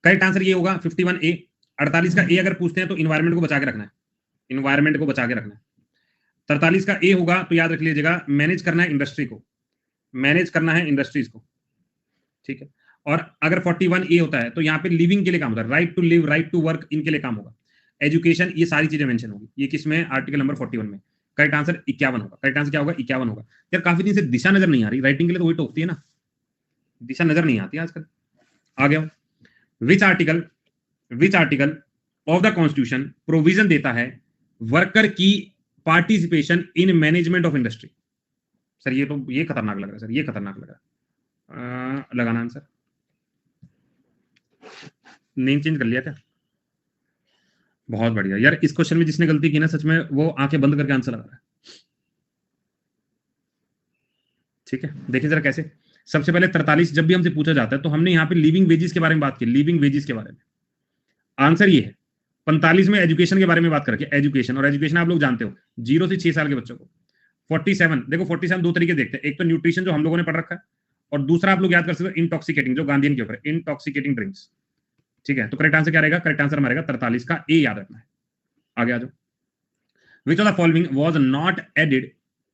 करेक्ट आंसर ये होगा 51A। 48 का ए अगर पूछते हैं तो इन्वायरमेंट को बचा के रखना है, इन्वायरमेंट को बचा के रखना है। 43 का ए होगा तो याद रख लीजिएगा, मैनेज करना है इंडस्ट्री को, मैनेज करना है इंडस्ट्रीज को। ठीक है, और अगर 41A होता है तो यहाँ पे लिविंग के लिए काम होता है, right to live, right to work, इनके लिए काम होगा। एजुकेशन, ये सारी चीजें मेंशन होगी। ये किसमें? आर्टिकल नंबर 41 में। करेक्ट आंसर 51 होगा। करेक्ट आंसर क्या होगा? 51 होगा। यार काफी दिन से दिशा नजर नहीं आ रही, राइटिंग के लिए तो वही टोकती है ना, दिशा नजर नहीं आती आजकल। आ गया। विच article of the constitution provision देता है वर्कर की participation in management of industry? Sir ये तो ये खतरनाक लग रहा है, सर ये खतरनाक लग रहा है। लगाना आंसर। नेम चेंज कर लिया क्या? बहुत बढ़िया यार, इस क्वेश्चन में जिसने गलती की ना, सच में वो आंखें बंद करके आंसर लगा रहा है। ठीक है, देखिए जरा कैसे। सबसे पहले 43 जब भी हमसे पूछा जाता है तो हमने यहाँ पे लिविंग वेजेस के बारे में बात की, लिविंग वेजेस के बारे में। आंसर ये है। 45 में एजुकेशन के बारे में बात करके, एजुकेशन, और एजुकेशन आप लोग जानते हो 0 से 6 साल के बच्चों को। 47 देखो, 47 दो तरीके देखते हैं, एक तो न्यूट्रिशन जो हम लोगों ने पढ़ रखा है, और दूसरा आप लोग याद कर सकते हो इंटॉक्सिकेटिंग, जो गांधीयन के ऊपर, इंटॉक्सिकेटिंग ड्रिंक्स। ठीक है, तो करेक्ट आंसर क्या रहेगा? करेक्ट आंसर हमारा 43 का ए, याद रखना है। आगे आ जाओ। Which of the following was not added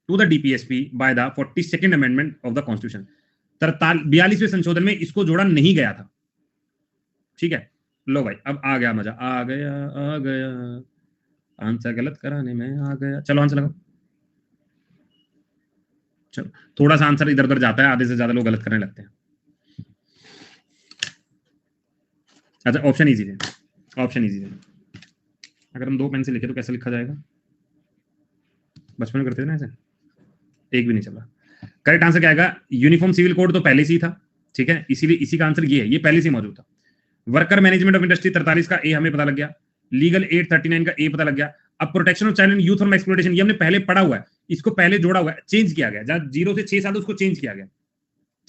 to the DPSP by the 42nd amendment of the constitution? 42वें संशोधन में इसको जोड़ा नहीं गया था। ठीक है, लो भाई, अब आ गया मजा, आ गया आ गया, आंसर गलत कराने में आ गया। चलो आंसर लगाओ। चलो, थोड़ा सा आंसर इधर उधर जाता है, आधे से ज्यादा लोग गलत करने लगते हैं। अच्छा, ऑप्शन इजी है, ऑप्शन इजी है। अगर हम 2 पेन से लिखे तो कैसे लिखा जाएगा? बचपन में करते थे ना ऐसे, एक भी नहीं चला। करेक्ट आंसर क्या आएगा? यूनिफॉर्म सिविल कोड तो पहले से ही था। ठीक है, इसीलिए इसी का आंसर ये है, ये पहले से मौजूद था। वर्कर मैनेजमेंट ऑफ इंडस्ट्री 43 का ए हमें पता लग गया, लीगल एड 39 का ए पता लग गया। अब protection of child and youth from exploitation, ये हमने पहले पढ़ा हुआ है, इसको पहले जोड़ा हुआ है, चेंज किया गया, जहां 0 से 6 साल उसको चेंज किया गया।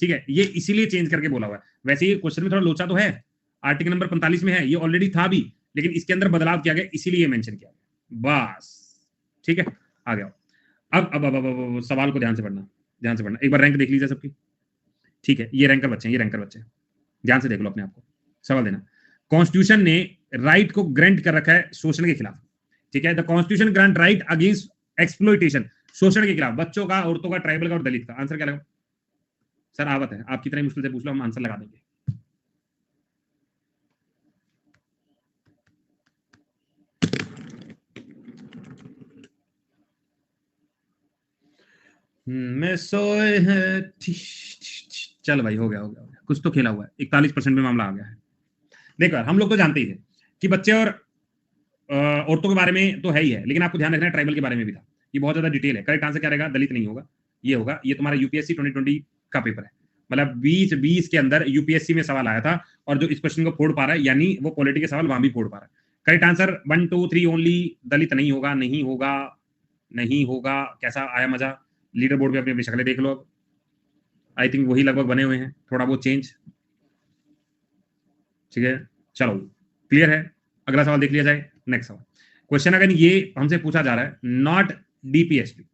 ठीक है, ये इसीलिए चेंज करके बोला हुआ है। वैसे ये क्वेश्चन में थोड़ा लोचा तो है, आर्टिकल नंबर 45 में है, ये ऑलरेडी था भी, लेकिन इसके अंदर बदलाव किया गया, इसीलिए ये मेंशन किया गया बस। ठीक है, आ गया। अब सवाल को ध्यान से पढ़ना, ध्यान से पढ़ना। एक बार रैंक देख लीजिए सबकी। ठीक है, ये रैंकर बच्चे हैं, ये रैंकर बच्चे हैं, ध्यान से देख लो अपने आप को। सवाल देना, कॉन्स्टिट्यूशन ने राइट को ग्रांट कर रखा है शोषण के खिलाफ। ठीक है, the constitution grant right against exploitation, शोषण के खिलाफ, बच्चों का, औरतों का, ट्राइबल का और दलित का। आंसर क्या लगा? सर आवत है, आपकी तरह मुश्किल से पूछ लो, हम आंसर लगा देंगे। मैं सोए है। चल भाई, हो गया हो गया हो गया, कुछ तो खेला हुआ है। 41% में मामला आ गया है। देखो हम लोग तो जानते ही थे कि बच्चे और औरतों के बारे में तो है ही है, लेकिन आपको ध्यान रखना है ट्राइबल के बारे में भी था। ये बहुत ज्यादा डिटेल है। करेक्ट आंसर क्या रहेगा? दलित नहीं होगा, ये होगा, ये तुम्हारा यूपीएससी 2020 का पेपर है, मतलब 2020 के अंदर यूपीएससी में सवाल आया था, और जो इस क्वेश्चन को फोड़ पा रहा है, यानी वो पॉलिटी के सवाल वहां भी फोड़ पा रहा है। करेक्ट आंसर 1 2 3 ओनली, दलित नहीं होगा, नहीं होगा, नहीं होगा। कैसा आया मजा? लीडर बोर्ड पे अपनी अपनी शक्लें देख लो। अब आई थिंक वही लगभग बने हुए हैं, थोड़ा बहुत चेंज। ठीक है, चलो क्लियर है। अगला सवाल देख लिया जाए। नेक्स्ट सवाल, क्वेश्चन अगर ये हमसे पूछा जा रहा है नॉट डीपीएसपी,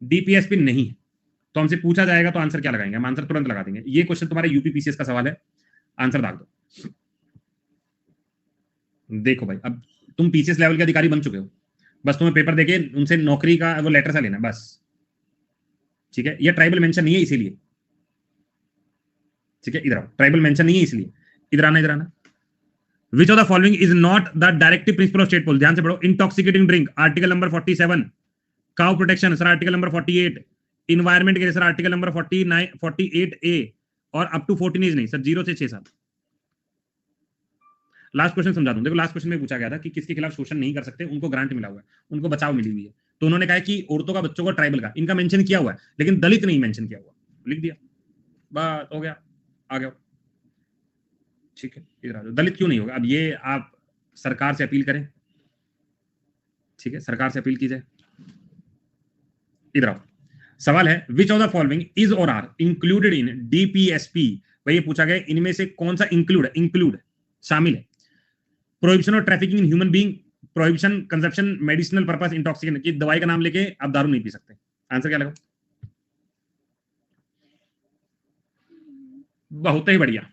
डीपीएसपी नहीं है, तो हमसे पूछा जाएगा तो आंसर क्या लगाएंगे? हम आंसर तुरंत लगा देंगे। ये क्वेश्चन तुम्हारे यूपीपीसीएस का सवाल है, आंसर दाग दो। देखो भाई, अब तुम पीसीएस लेवल के अधिकारी बन चुके हो, बस तुम्हें पेपर देके उनसे नौकरी का वो लेटर सा लेना बस। ठीक है, ये ट्राइबल मेंशन नहीं है इसीलिए। ठीक है, इधर आओ, ट्राइबल मेंशन नहीं है इसलिए, इधर आना, इधर आना। विच of the following is not the directive principle of state policy, ध्यान से पढ़ो। Intoxicating drink article number 47, cow protection sir article number 48, environment के सर आर्टिकल नंबर 49 48A और अप टू 14 नहीं सर, 0 से 6 साल। लास्ट क्वेश्चन समझा दूं, देखो लास्ट क्वेश्चन में पूछा गया था कि किसके खिलाफ शोषण नहीं कर सकते, उनको ग्रांट मिला हुआ है, उनको बचाव मिली हुई है, तो उन्होंने कहा कि औरतों का, बच्चों का, ट्राइबल का, इनका मेंशन किया हुआ है, लेकिन दलित नहीं मेंशन किया हुआ, लिख दिया, बात हो गया, आ गया। ठीक है, इधर आ जाओ। दलित क्यों नहीं होगा, अब ये आप सरकार से अपील करें, ठीक है, सरकार से अपील की जाए। इधर आओ, सवाल है which of the following is or are included in DPSP. भाई ये पूछा गया इनमें से कौन सा इंक्लूड शामिल है। Prohibition of trafficking in human being, prohibition consumption medicinal purpose intoxicant, की दवाई का नाम लेके आप दारू नहीं पी सकते। आंसर क्या लगा, बहुत ही बढ़िया।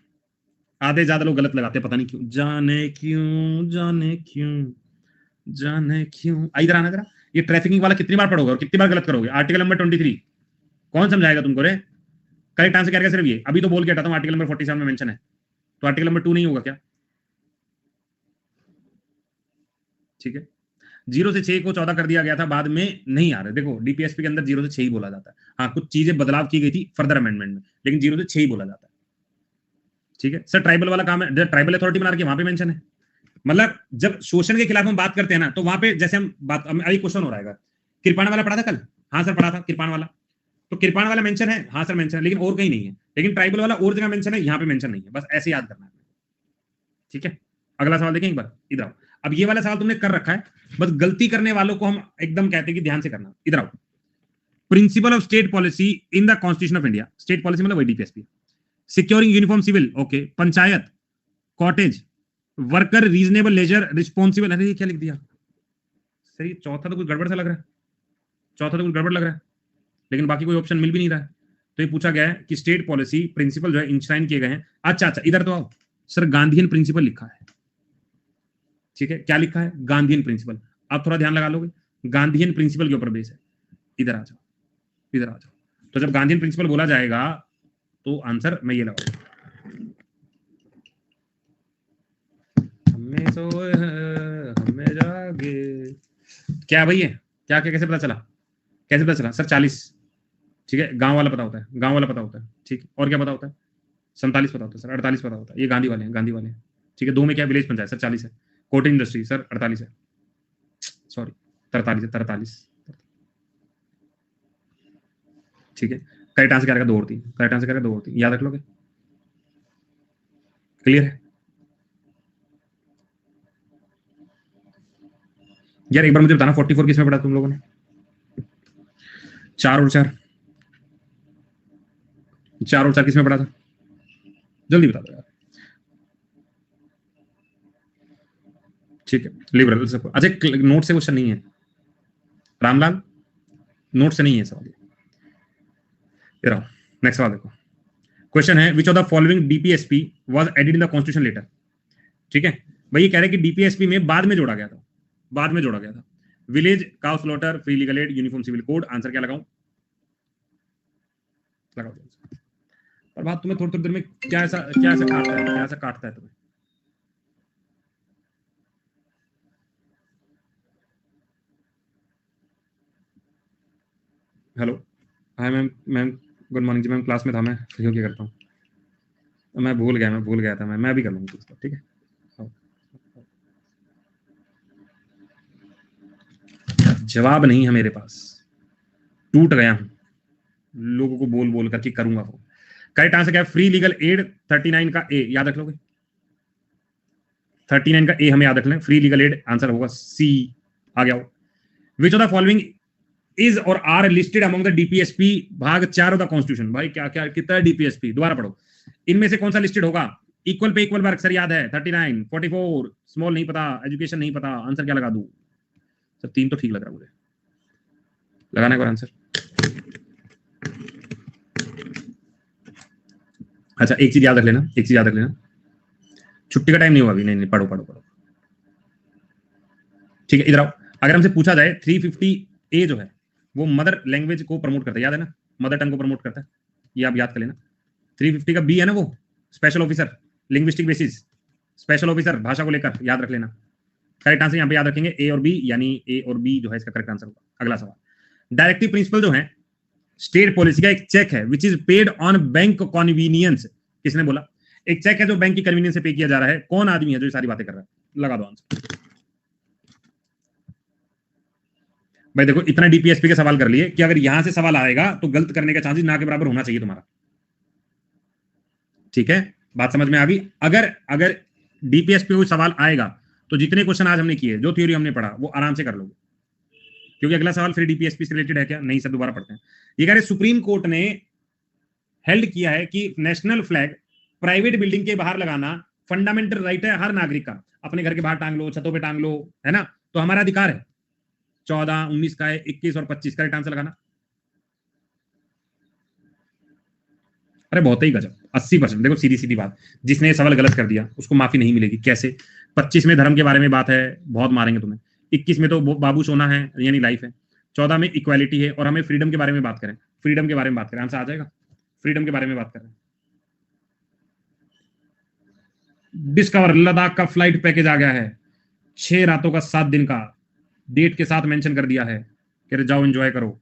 आधे ज्यादा लोग गलत लगाते हैं, पता नहीं क्यों, जाने क्यों, जाने क्यों, जाने क्यों। इधर आना जरा, ये ट्रैफिकिंग वाला कितनी बार पढ़ोगे और कितनी बार गलत करोगे। आर्टिकल नंबर 23 कौन समझाएगा तुमको रे। करेक्ट आंसर क्या है, सिर्फ ये। अभी तो बोल के हटा हूं आर्टिकल नंबर 47 में मेंशन है, तो आर्टिकल नंबर 2 नहीं होगा क्या। ठीक है, 0 से 6 को 14 कर दिया गया था, बाद में नहीं आ रहे। देखो डीपीएसपी के अंदर 0 से 6 ही बोला जाता है। हाँ, कुछ चीजें बदलाव की गई थी फर्दर अमेंडमेंट में, लेकिन 0 से 6 ही बोला जाता है। ठीक है सर, ट्राइबल वाला काम है, ट्राइबल अथॉरिटी बना के वहां पे मेंशन है। मतलब जब शोषण के खिलाफ हम बात करते हैं ना, तो वहां पे जैसे हम बात, अभी क्वेश्चन हो रहा है, कृपाण वाला पढ़ा था कल। हाँ सर पढ़ा था कृपाण वाला, तो कृपाण वाला मेंशन है, हाँ सर मेंशन है, लेकिन और कहीं नहीं है। लेकिन ट्राइबल वाला और जगह मेंशन है, यहाँ पे मेंशन नहीं है, बस ऐसे याद करना है। ठीक है, अगला सवाल देखें एक बार, इधर आओ। अब ये वाला सवाल तुमने कर रखा है, बस गलती करने वालों को हम एकदम कहते हैं कि ध्यान से करना। इधर आओ, principle of state policy in the constitution of India, state policy मतलब वही DPSP. Securing uniform civil, okay. Panchayat, cottage, worker, reasonable leisure, responsible. अरे ये क्या लिख दिया सर, ये चौथा तो कुछ गड़बड़ सा लग रहा है, चौथा तो कुछ गड़बड़ लग रहा है, लेकिन बाकी कोई ऑप्शन मिल भी नहीं रहा है। तो ये पूछा गया है कि स्टेट पॉलिसी प्रिंसिपल जो है इंश्राइन किए गए हैं। अच्छा अच्छा, इधर तो आओ सर, गांधीयन प्रिंसिपल लिखा है। ठीक है, क्या लिखा है, गांधीयन प्रिंसिपल। आप थोड़ा ध्यान लगा लोगे, गांधीयन प्रिंसिपल के ऊपर बेस है। इधर आ जाओ, इधर आ जाओ। तो जब गांधीयन प्रिंसिपल बोला जाएगा तो आंसर मैं ये लगाऊंगा, हमें सोए हमें जागे। क्या भाई है, क्या क्या कैसे पता चला, कैसे पता चला सर 40। ठीक है, गांव वाला पता होता है, गांव वाला पता होता है। ठीक है, और क्या पता होता है, 47 पता होता है सर, 48 पता होता है, ये गांधी वाले हैं, गांधी वाले हैं। ठीक है, 2 में क्या विलेज पंचायत सर 40 है, कोट इंडस्ट्री सर 48 है, सॉरी 43 है, 43। ठीक है, करेक्ट आंसर क्या रहेगा, 2 और 3, करेक्ट आंसर क्या रहेगा 2 और 3, याद रख लोगे। क्लियर है यार, एक बार मुझे बताना 44 किसमें पढ़ा तुम लोगों ने। 4 और 4, 4 और 4 किसमें पढ़ा था, जल्दी बता दो यार। ठीक है, लिबरल सब। अच्छा, नोट से क्वेश्चन नहीं है रामलाल, नोट से नहीं है सवाल। नेक्स्ट सवाल देखो, क्वेश्चन है which of the following DPSP was added in the constitution later. ठीक है भाई, ये कह रहे हैं कि डीपीएसपी में बाद में जोड़ा गया था, बाद में जोड़ा गया था। Village, cow slaughter, free legal aid, uniform civil code. Answer क्या लगाऊं, लगाओ। पर बात तुम्हें थोड़ी थोड़ी देर में क्या ऐसा काटता है, क्या ऐसा काटता है तुम्हें। Hello, hi ma'am, ma'am good morning जी मैम, क्लास में था मैं, क्यों क्या करता हूँ, मैं भूल गया था मैं अभी कर लूंगा। ठीक है, जवाब नहीं है मेरे पास, टूट गया हूं, लोगों को बोल बोल करके करूंगा वो। करेक्ट आंसर क्या है, फ्री लीगल एड 39 का ए, याद रख लोगे, 39 का ए हमें याद रख लें, फ्री लीगल एड। आंसर होगा सी, आ गया। Which of the following is or are listed among the DPSP, भाग 4 ऑफ द कॉन्स्टिट्यूशन। भाई क्या क्या कितना है डीपीएसपी, दोबारा पढ़ो। इनमें से कौन सा लिस्टेड होगा, equal pay equal work sir याद है, 39, 44, स्मॉल नहीं पता, एजुकेशन नहीं पता। आंसर क्या लगा दूं सर, 3 तो ठीक लग रहा है मुझे, लगाने का आंसर। अच्छा, एक चीज याद रख लेना, एक चीज याद रख लेना, छुट्टी का टाइम नहीं हुआ अभी, नहीं पढ़ो पढ़ो पढ़ो। ठीक है, इधर आओ। अगर हमसे पूछा जाए 350A जो है वो मदर लैंग्वेज को प्रमोट करता है, याद है ना, मदर टंग को प्रमोट करता है, ये आप याद कर लेना। 350 का बी है ना वो, special officer linguistic basis, special officer भाषा को लेकर याद रख लेना। करेक्ट आंसर यहाँ पे याद रखेंगे ए और बी, यानी ए और बी जो है इसका करेक्ट आंसर होगा। अगला सवाल, डायरेक्टिव प्रिंसिपल जो है स्टेट पॉलिसी का एक चेक है which is paid on bank convenience. किसने बोला? एक चेक है जो बैंक की कन्वीनियंस से पे किया जा रहा है। कौन आदमी है जो ये सारी बातें कर रहा है? लगा दो आंसर। भाई देखो, इतना डीपीएसपी के सवाल कर लिए कि अगर यहां से सवाल आएगा तो गलत करने का चांसेस ना के बराबर होना चाहिए तुम्हारा। ठीक है, बात समझ में आ गई? अगर डीपीएसपी कोई सवाल आएगा तो जितने क्वेश्चन आज हमने किए, जो थ्योरी हमने पढ़ा, वो आराम से कर लोगे, क्योंकि अगला सवाल फिर डीपीएसपी से रिलेटेड है क्या? नहीं सर, दोबारा पढ़ते हैं। ये कह रहे सुप्रीम कोर्ट ने हेल्ड किया है कि नेशनल फ्लैग प्राइवेट बिल्डिंग के बाहर लगाना फंडामेंटल राइट है हर नागरिक का। अपने घर के बाहर टांग लो, छतों पे टांग लो, है ना, तो हमारा अधिकार है। 14, 19 का है, 21 और 25 करेक्ट आंसर लगाना। अरे बहुत ही गजब, 80%। देखो सीधी सीधी बात, जिसने ये सवाल गलत कर दिया उसको माफी नहीं मिलेगी। कैसे? 25 में धर्म के बारे में बात है, बहुत मारेंगे तुम्हें। 21 में तो बाबू सोना है यानी लाइफ है। 14 में इक्वालिटी है, और हमें फ्रीडम के बारे में बात करें, फ्रीडम के बारे में बात करें, आंसर आ जाएगा। फ्रीडम के बारे में बात कर रहे हैं। डिस्कवर लद्दाख का फ्लाइट पैकेज आ गया है, 6 रातों का 7 दिन का, डेट के साथ मेंशन कर दिया है कि जाओ एंजॉय करो।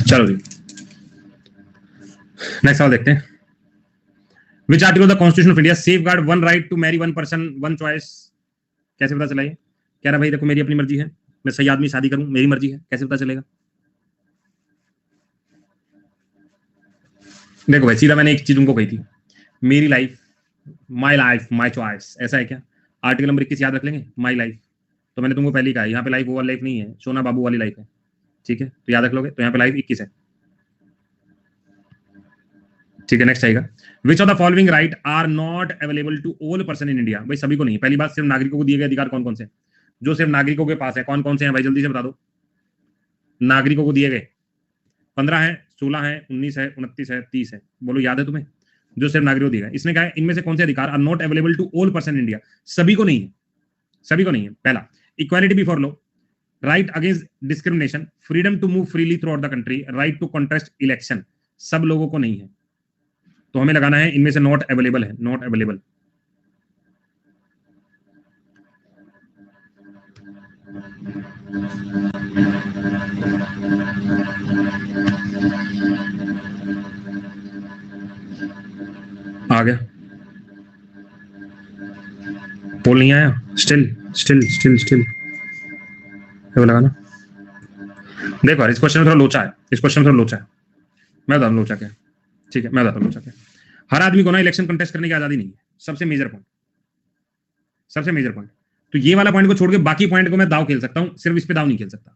चलो जी, नेक्स्ट सवाल देखते हैं। Which article of the constitution of India safeguard one right to marry one person one choice? कैसे पता चला? ये कह रहा भाई देखो मेरी अपनी मर्जी है, मैं सही आदमी शादी करूं, मेरी मर्जी है, कैसे पता चलेगा? देखो भाई, सीधा मैंने एक चीज उनको कही थी, मेरी लाइफ माई चॉइस। ऐसा है क्या? आर्टिकल नंबर 21 याद रख लेंगे, माई लाइफ। तो मैंने तुमको पहले ही कहा यहाँ पे लाइफ वो वाली लाइफ नहीं है, सोना बाबू वाली लाइफ है। ठीक है, तो याद रख लोगे। तो यहाँ पे लाइफ 21 है। ठीक है, नेक्स्ट आएगा, which of the following right are not available to all person in India? भाई सभी को नहीं। पहली बात, सिर्फ नागरिकों को दिए गए अधिकार कौन कौन से? जो सिर्फ नागरिकों के पास है, कौन कौन से हैं भाई? जल्दी से बता दो। नागरिकों को दिए गए 15 है, 16 है, 19 है, 29 है, 30 है। बोलो याद है तुम्हें? जो सिर्फ नागरिकों को दिए गए। इसने कहा है इनमें से कौन से अधिकार are not available to all person in India? सभी को नहीं है, सभी को नहीं है। पहला, equality before law, right against discrimination, freedom to move freely throughout the country, right to contest election. सब लोगों को नहीं है, तो हमें लगाना है इनमें से नॉट अवेलेबल है, नॉट अवेलेबल। आ गया, पोल नहीं आया, स्टिल स्टिल स्टिल स्टिल लगाना। देखो इस क्वेश्चन में थोड़ा लोचा है, इस क्वेश्चन में थोड़ा लोचा है। मैं बताऊं लोचा क्या? ठीक है, मैं बताता हूं लोचा क्या। हर आदमी को ना इलेक्शन कंटेस्ट करने की आजादी नहीं है, सबसे मेजर पॉइंट, सबसे मेजर पॉइंट। तो ये वाला पॉइंट को छोड़ के बाकी पॉइंट को मैं दाव खेल सकता हूं, सिर्फ इस पे दाव नहीं खेल सकता।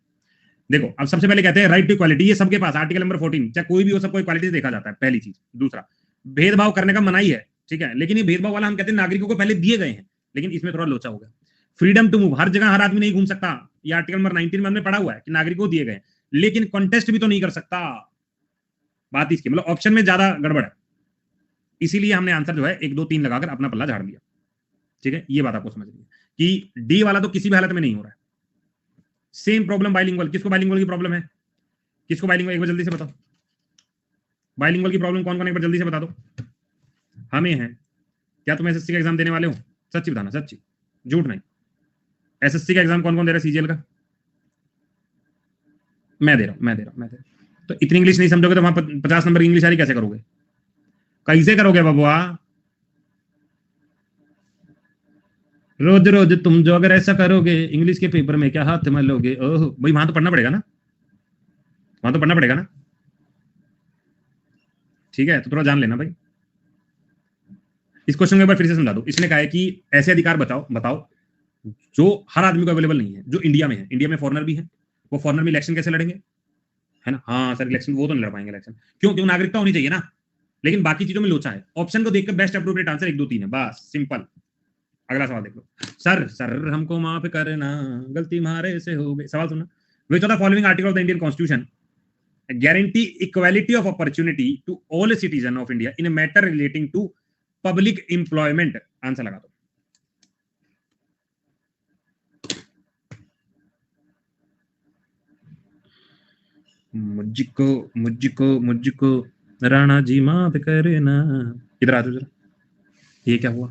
देखो अब सबसे पहले कहते हैं राइट टू इक्वालिटी, ये सबके पास, आर्टिकल नंबर 14, चाहे कोई भी हो सबको इक्वालिटी देखा जाता है, पहली चीज। दूसरा, भेदभाव करने का मनाही है, ठीक है, लेकिन ये भेदभाव वाला हम कहते हैं नागरिकों को पहले दिए गए हैं, लेकिन इसमें थोड़ा लोचा हो गया। फ्रीडम टू मूव, हर जगह हर आदमी नहीं घूम सकता, ये आर्टिकल नंबर 19 में हमने पढ़ा हुआ है कि नागरिकों को दिए गए, लेकिन कॉन्टेस्ट भी तो नहीं कर सकता। बात इसकी, मतलब ऑप्शन में ज्यादा गड़बड़ है, इसीलिए हमने आंसर जो है 1 2 3 लगाकर अपना पल्ला झाड़ दिया। ठीक है, ये बात आपको समझनी है कि डी वाला तो किसी भी हालत में नहीं हो रहा है। सेम प्रॉब्लम बाइलिंगुअल, किसको बाइलिंगुअल की प्रॉब्लम है? किसको बाइलिंगुअल, एक बार जल्दी से बताओ, बाइलिंगुअल की प्रॉब्लम कौन कौन, एक बार जल्दी से बता दो। हमें है क्या? तुम एसएससी का एग्जाम देने वाले हो? सच्ची बताना, सच्ची, झूठ नहीं। एसएससी का एग्जाम कौन कौन दे रहा है? सीजीएल का मैं दे रहा हूं। तो इतनी इंग्लिश नहीं समझोगे तो वहां 50 नंबर की इंग्लिश आ रही, कैसे करोगे? कैसे करोगे बबुआ? रोज रोज तुम जो अगर ऐसा करोगे इंग्लिश के पेपर में क्या हाथ में लोगे? ओह भाई, वहां तो पढ़ना पड़ेगा ना, वहां तो पढ़ना पड़ेगा ना। ठीक है, तो थोड़ा जान लेना भाई। इस क्वेश्चन को एक बार फिर से समझा दो। इसने कहा है कि ऐसे अधिकार बताओ जो हर आदमी को अवेलेबल नहीं है, जो इंडिया में है। इंडिया में फॉरेनर भी है, वो फॉरनर में इलेक्शन कैसे लड़ेंगे, है ना? हाँ सर इलेक्शन वो तो नहीं लड़ पाएंगे इलेक्शन, क्यों नागरिकता होनी चाहिए ना, लेकिन बाकी चीजों में लोचा है। ऑप्शन को देखकर बेस्ट अप्रोप्रिएट आंसर 1 2 3 है, बस सिंपल। अगला सवाल देख लो। सर हमको माफ करना, गलती हमारे से हो गई। सवाल सुनना। विच of the following article of the Indian constitution guarantee equality of opportunity to all citizens of India in a matter relating to public employment? Answer लगा दो। मुझको राणा जी माफ करना। इधर आ जाओ जरा। ये क्या हुआ?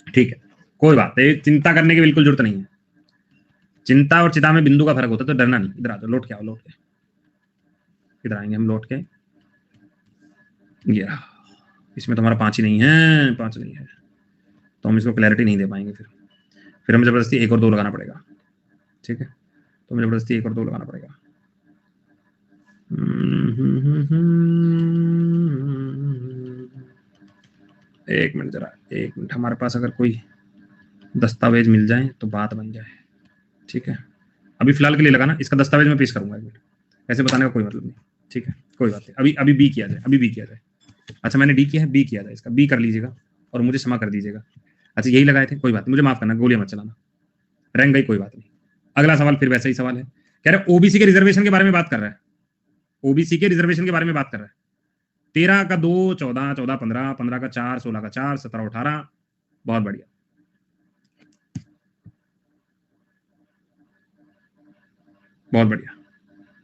ठीक है कोई बात नहीं, चिंता करने की बिल्कुल जरूरत नहीं है। चिंता और चिता में बिंदु का फर्क होता है, तो डरना नहीं। इधर आ जाओ, लौट के आओ, लौट के इधर आएंगे हम, लौट के। ये इसमें तो हमारा 5 ही नहीं है, 5 नहीं है, तो हम इसको क्लैरिटी नहीं दे पाएंगे। फिर हमें जबरदस्ती 1 और 2 लगाना पड़ेगा। ठीक है, तो हमें जबरदस्ती 1 और 2 लगाना पड़ेगा। एक मिनट जरा, 1 मिनट। हमारे पास अगर कोई दस्तावेज मिल जाए तो बात बन जाए। ठीक है, अभी फिलहाल के लिए लगाना, इसका दस्तावेज मैं पेश करूंगा। 1 मिनट, ऐसे बताने का कोई मतलब नहीं। ठीक है कोई बात नहीं, अभी बी किया जाए, अभी बी किया जाए। अच्छा मैंने डी किया है, बी किया जाए, इसका बी कर लीजिएगा और मुझे क्षमा कर दीजिएगा। अच्छा यही लगाए थे, कोई बात नहीं, मुझे माफ करना, गोलियां मत चलाना, रंग गई, कोई बात नहीं। अगला सवाल फिर वैसा ही सवाल है, कह रहे ओबीसी के रिजर्वेशन के बारे में बात कर रहा है। ओबीसी के रिजर्वेशन के बारे में बात कर रहा है। 13 का 2 14, 14 15, 15 का 4 16 का 4, 17 18। बहुत बढ़िया, बहुत बढ़िया।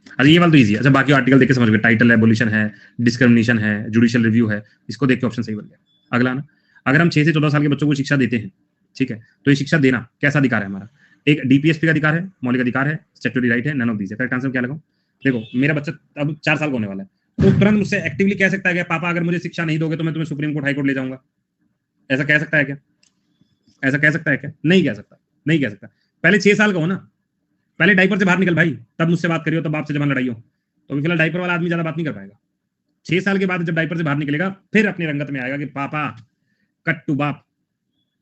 अच्छा ये वाला तो इजी है। अच्छा बाकी आर्टिकल देख के समझ गए, टाइटल एबोलिशन है, डिस्क्रिमिनेशन है, जुडिशियल रिव्यू है, इसको देख के ऑप्शन सही बन गया। अगला ना, अगर हम 6 से 14 साल के बच्चों को शिक्षा देते हैं, ठीक है, तो ये शिक्षा देना कैसा अधिकार है हमारा? एक डीपीएसपी का अधिकार है, मौलिक अधिकार है, स्टैट्यूटरी राइट है, नन ऑफ दीज है। करेक्ट आंसर क्या लगाऊं? देखो मेरा बच्चा अब 4 साल का होने वाला है, तो तुरंत मुझसे एक्टिवली कह सकता है कि पापा अगर मुझे शिक्षा नहीं दोगे तो मैं तुम्हें सुप्रीम कोर्ट हाई कोर्ट ले जाऊंगा। ऐसा कह सकता है क्या? ऐसा कह सकता है क्या? नहीं कह सकता, नहीं कह सकता। पहले 6 साल का हो ना, पहले डाइपर से बाहर निकल भाई, तब मुझसे बात करियो, तब बाप से जब लड़ाई हो। तो अभी फिलहाल डाइपर वाला आदमी ज्यादा बात नहीं कर पाएगा। 6 साल के बाद जब डाइपर से बाहर निकलेगा फिर अपनी रंगत में आएगा कि पापा कट्टू बाप,